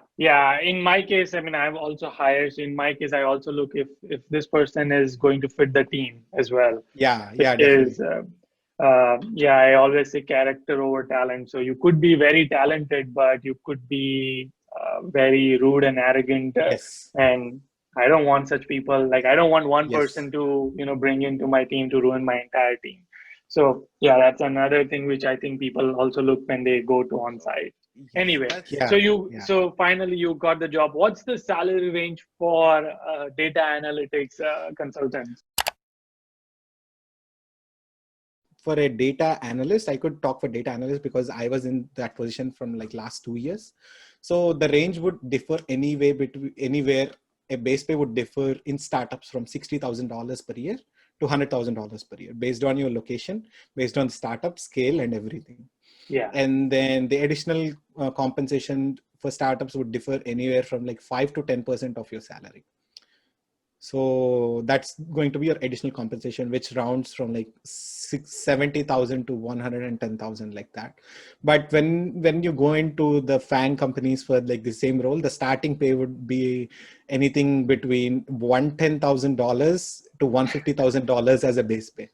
In my case, I mean, I've also hired. So in my case, I also look if this person is going to fit the team as well. Yeah, Because, definitely. I always say character over talent. So you could be very talented, but you could be very rude and arrogant. Yes. And I don't want such people. Like, I don't want one Yes. person to, bring into my team to ruin my entire team. So yeah, that's another thing which I think people also look when they go to on-site. Anyway, so finally you got the job. What's the salary range for data analytics consultants? For a data analyst, I could talk for data analyst because I was in that position from like last 2 years. So the range would differ anywhere. A base pay would differ in startups from $60,000 per year to $100,000 per year, based on your location, based on the startup scale and everything. Yeah. And then the additional compensation for startups would differ anywhere from like 5 to 10% of your salary. So that's going to be your additional compensation, which rounds from like 70,000 to 110,000, like that. But when you go into the FANG companies for like the same role, the starting pay would be anything between $110,000 to $150,000 as a base pay.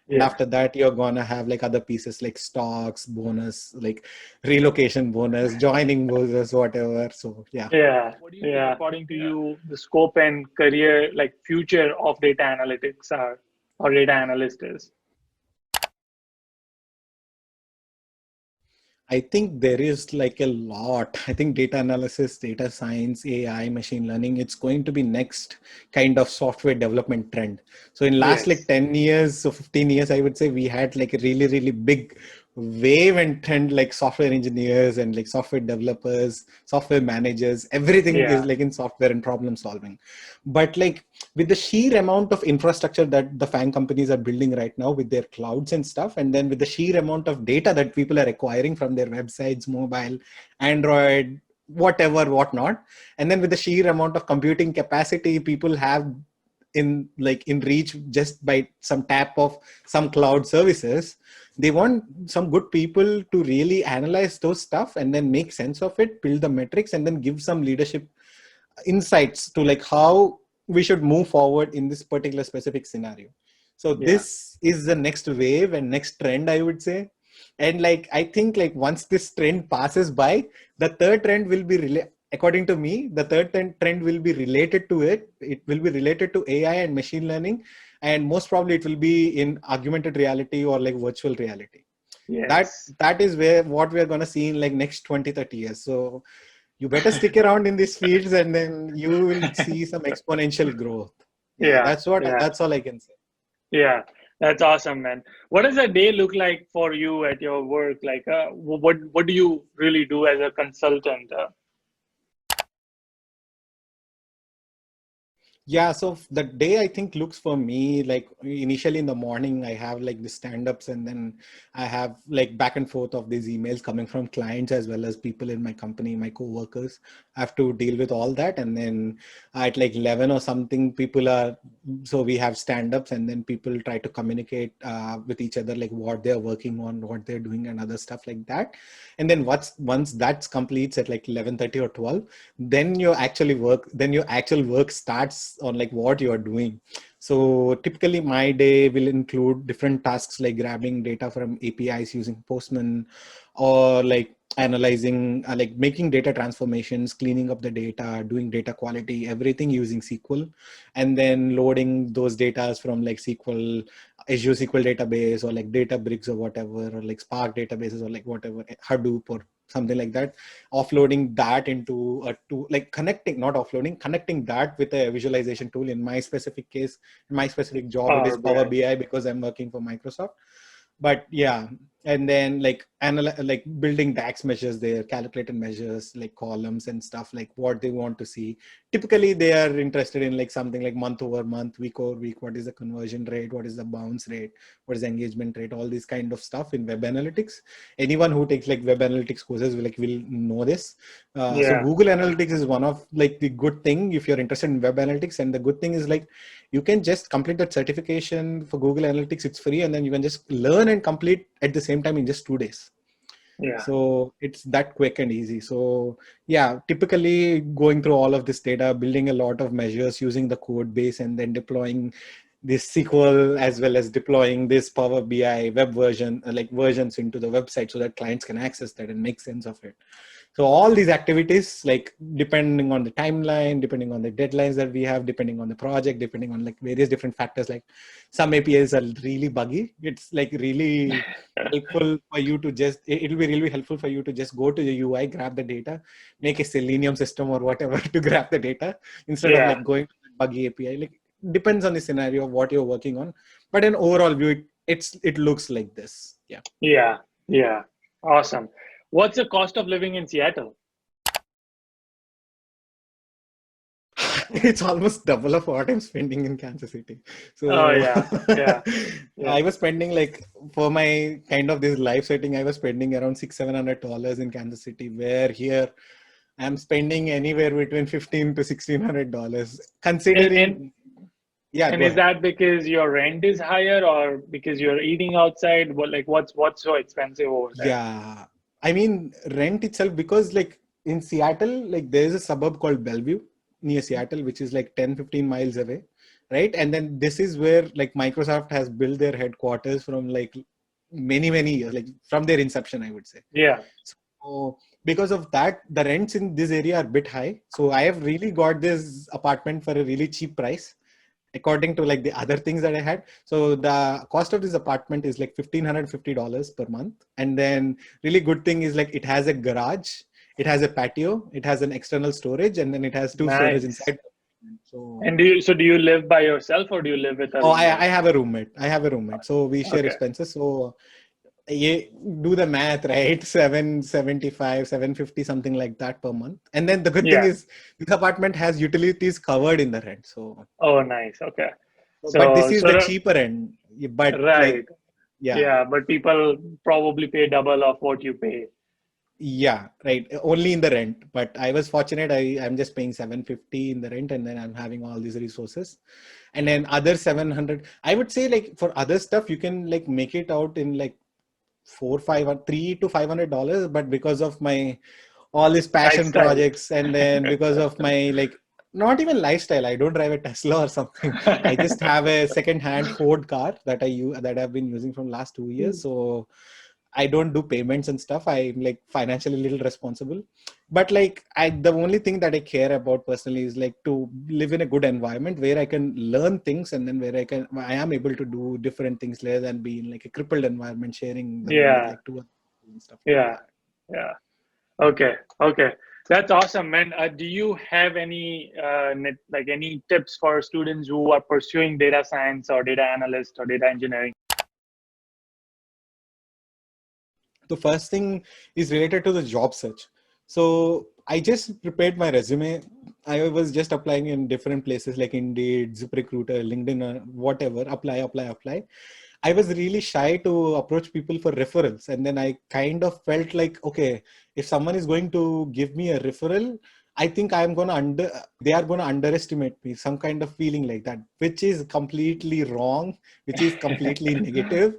And after that, you're going to have like other pieces like stocks, bonus, like relocation bonus, joining bonus, whatever. So, yeah. What do you think, according to you, the scope and career, like future of data analytics are, or data analyst is? I think there is like a lot. I think data analysis, data science, AI, machine learning, it's going to be next kind of software development trend. So in last like 10 years or 15 years, I would say we had like a really, really big wave and trend, like software engineers and like software developers, software managers, everything is like in software and problem solving. But like with the sheer amount of infrastructure that the FANG companies are building right now with their clouds and stuff, and then with the sheer amount of data that people are acquiring from their websites, mobile, Android, whatever, whatnot, and then with the sheer amount of computing capacity people have in reach just by some tap of some cloud services, they want some good people to really analyze those stuff and then make sense of it, build the metrics, and then give some leadership insights to like how we should move forward in this particular specific scenario. So this is the next wave and next trend, I would say. And like I think like once this trend passes by, the third trend will be according to me, the third trend will be related to it. It will be related to AI and machine learning, and most probably it will be in augmented reality or like virtual reality. Yes. That is where what we're going to see in like next 20-30 years. So you better stick around in these fields, and then you will see some exponential growth. Yeah, Yeah. Yeah. that's all I can say. Yeah. That's awesome, man. What does a day look like for you at your work? Like, what do you really do as a consultant? Yeah, so the day I think looks for me like initially in the morning, I have like the stand-ups, and then I have like back and forth of these emails coming from clients as well as people in my company, my co-workers. I have to deal with all that. And then at like 11 or something, so we have stand-ups, and then people try to communicate with each other, like what they're working on, what they're doing, and other stuff like that. And then once that's completes at like 11:30 or 12, then your actual work starts on like what you're doing. So typically my day will include different tasks like grabbing data from APIs using Postman, or like analyzing, like making data transformations, cleaning up the data, doing data quality, everything using SQL, and then loading those data from like Azure SQL database, or like Databricks or whatever, or like Spark databases, or like whatever, Hadoop or something like that, offloading that into a tool, like connecting that with a visualization tool. In my specific case, in my specific job, it is Power Power BI. BI, because I'm working for Microsoft. But yeah, and then like like building DAX measures there, calculated measures like columns and stuff, like what they want to see. Typically they are interested in like something like month over month, week over week, what is the conversion rate, what is the bounce rate, what is the engagement rate, all this kind of stuff in web analytics. Anyone who takes like web analytics courses will know this. So Yeah. Google Analytics is one of like the good thing if you're interested in web analytics. And the good thing is like you can just complete that certification for Google Analytics. It's free, and then you can just learn and complete at the same time in just 2 days. Yeah. So it's that quick and easy. So yeah, typically going through all of this data, building a lot of measures using the code base, and then deploying this SQL, as well as deploying this Power BI web version, like versions into the website, so that clients can access that and make sense of it. So all these activities, like depending on the timeline, depending on the deadlines that we have, depending on the project, depending on like various different factors, like some APIs are really buggy. It's like really helpful for you to it'll be really helpful for you to just go to the UI, grab the data, make a Selenium system or whatever to grab the data, instead of Yeah. like going to the buggy API. Like depends on the scenario of what you're working on. But in overall view, it looks like this. Yeah. Yeah. Yeah. Awesome. What's the cost of living in Seattle? It's almost double of what I'm spending in Kansas City. Oh So yeah. Yeah. Yeah. I was spending like for my kind of this life setting, I was spending around $600-700 in Kansas City, where here I'm spending anywhere between $1,500 to $1,600. And and Considering, yeah, and go is ahead. that because your rent is higher or because you're eating outside? What's so expensive over there? Yeah, I mean rent itself, because like in Seattle, like there is a suburb called Bellevue near Seattle, which is like 10-15 miles away, right? And then this is where like Microsoft has built their headquarters from like many years, like from their inception, I would say. Yeah. So because of that, the rents in this area are a bit high. So I have really got this apartment for a really cheap price, according to like the other things that I had. So the cost of this apartment is like $1,550 per month. And then really good thing is like it has a garage, it has a patio, it has an external storage, and then it has two storage Nice. inside. So And do you live by yourself or do you live with a oh, roommate? I have a roommate. I have a roommate. So we share Okay. expenses. So yeah, do the math, right? 775, 750, something like that per month. And then the good thing Yeah. is this apartment has utilities covered in the rent. So, Oh, nice. Okay. but this So is so the the- cheaper end. But right. like, yeah, Yeah, but people probably pay double of what you pay. yeah, right. Only in the rent. But I was fortunate. I'm just paying 750 in the rent, and then I'm having all these resources. And then other 700, I would say like for other stuff, you can like make it out in like four, five, or $300 to $500. But because of my all these passion Lifestyle. projects, and then because of my like not even lifestyle, I don't drive a Tesla or something. I just have a second hand Ford car that I've been using from last 2 years. So I don't do payments and stuff. I'm like financially a little responsible. But like the only thing that I care about personally is like to live in a good environment where I can learn things, and then where I am able to do different things rather than be in like a crippled environment, sharing the room with Yeah. like two other people and stuff like Yeah. that. Yeah. Okay. Okay. That's awesome, man. Do you have any any tips for students who are pursuing data science or data analyst or data engineering? The first thing is related to the job search. So I just prepared my resume. I was just applying in different places like Indeed, ZipRecruiter, LinkedIn, or whatever. Apply. I was really shy to approach people for referrals. And then I kind of felt like, okay, if someone is going to give me a referral, I think they are going to underestimate me, some kind of feeling like that, which is completely wrong, which is completely negative.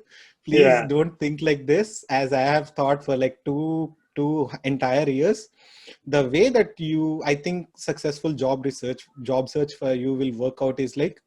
Please Yeah. don't think like this, as I have thought for like two entire years. The way that I think successful job search for you will work out is like,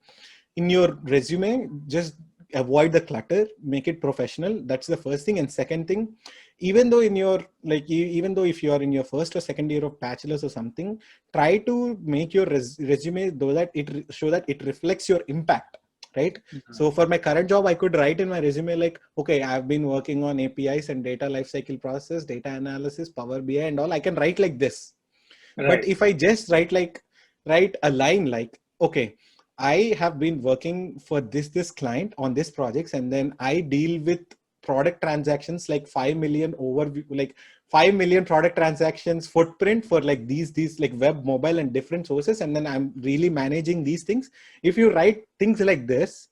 in your resume, just avoid the clutter, make it professional. That's the first thing. And second thing, even though even though if you are in your first or second year of bachelor's or something, try to make your resume though that show that it reflects your impact, right? Mhm. So for my current job, I could write in my resume like, okay, I've been working on APIs and data lifecycle process, data analysis, Power BI and all. I can write like this. But Right. if I just write a line like, okay, I have been working for this client on this projects, and then I deal with product transactions like 5 million overview, like 5 million product transactions footprint for like these like web, mobile, and different sources, and then I'm really managing these things. If you write things like this,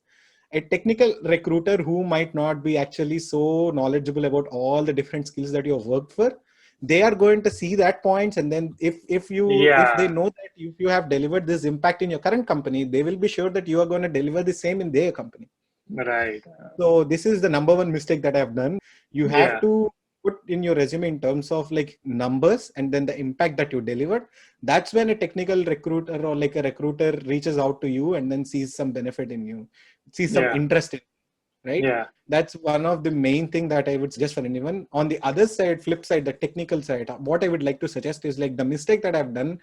a technical recruiter who might not be actually so knowledgeable about all the different skills that you've worked for, they are going to see that points. And then if they Yeah. know that if you have delivered this impact in your current company, they will be sure that you are going to deliver the same in their company. Right. So this is the number one mistake that I've done. You have Yeah. to put in your resume in terms of like numbers and then the impact that you delivered. That's when a technical recruiter or like a recruiter reaches out to you and then sees some benefit in you, sees some Yeah. interest in you, right? Yeah. That's one of the main thing that I would suggest for anyone. On the other side, flip side, the technical side, what I would like to suggest is like the mistake that I've done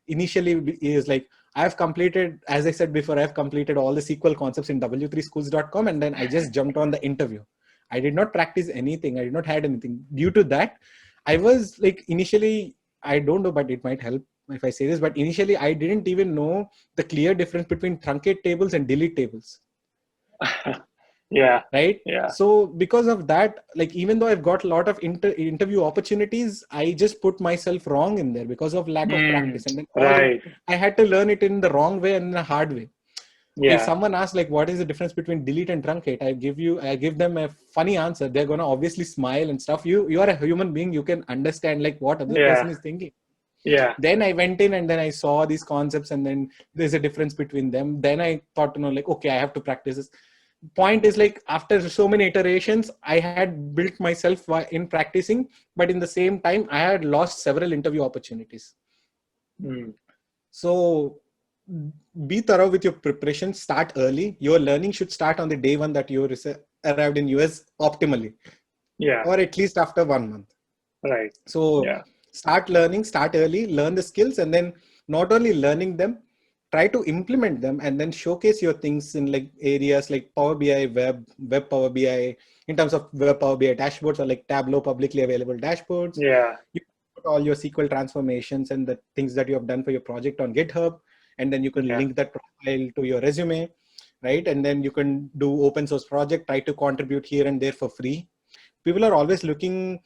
initially is like, I've completed, as I said before, I've completed all the SQL concepts in w3schools.com, and then I just jumped on the interview. I did not practice anything. I did not had anything. Due to that, I was like initially, I don't know, but it might help if I say this, but initially I didn't even know the clear difference between truncate tables and delete tables, Yeah. right? Yeah. So because of that, like even though I've got a lot of interview opportunities, I just put myself wrong in there because of lack of Mm. practice. And then Right. I had to learn it in the wrong way and in a hard way. If Yeah. someone asks like what is the difference between delete and truncate, I give them a funny answer. They're gonna obviously smile and stuff. You are a human being, you can understand like what other Yeah. person is thinking. Yeah. Then I went in and then I saw these concepts, and then there's a difference between them. Then I thought to know like, okay, I have to practice this. Point is like, after so many iterations, I had built myself in practicing, but in the same time I had lost several interview opportunities. Mm. So be thorough with your preparation. Start early. Your learning should start on the day one that you arrived in US optimally, Yeah. or at least after 1 month. Right. So Yeah. start learning, start early, learn the skills, and then not only learning them, try to implement them, and then showcase your things in like areas like Power BI, web Power BI, in terms of web Power BI dashboards or like Tableau publicly available dashboards. Yeah. You put all your SQL transformations and the things that you have done for your project on GitHub, and then you can Yeah. link that profile to your resume, right? And then you can do open source project, try to contribute here and there for free. People are always looking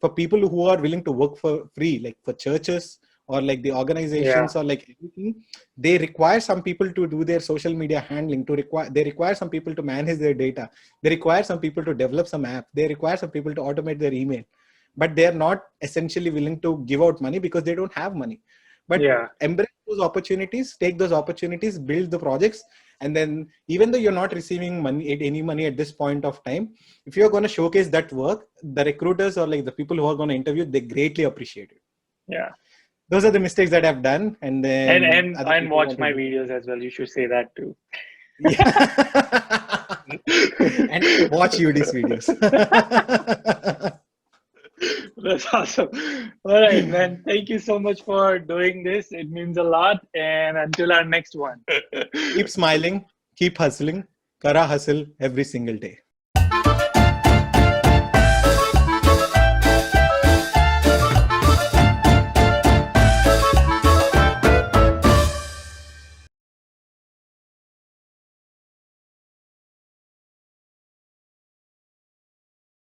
for people who are willing to work for free, like for churches or like the Yeah. organizations or like everything. They require some people to do their social media handling, they require some people to manage their data, they require some people to develop some app, they require some people to automate their email, but they're not essentially willing to give out money because they don't have money. But Yeah. embrace those opportunities, take those opportunities, build the projects. And then even though you're not receiving any money at this point of time, if you're going to showcase that work, the recruiters or like the people who are going to interview, they greatly appreciate it. Yeah. Those are the mistakes that I've done, and And then and other and people watch want to my do. videos as well. You should say that too. Yeah. And watch Yudi's videos. That's awesome. All right, man. Thank you so much for doing this. It means a lot. And until our next one. Keep smiling, keep hustling. Kara hustle every single day.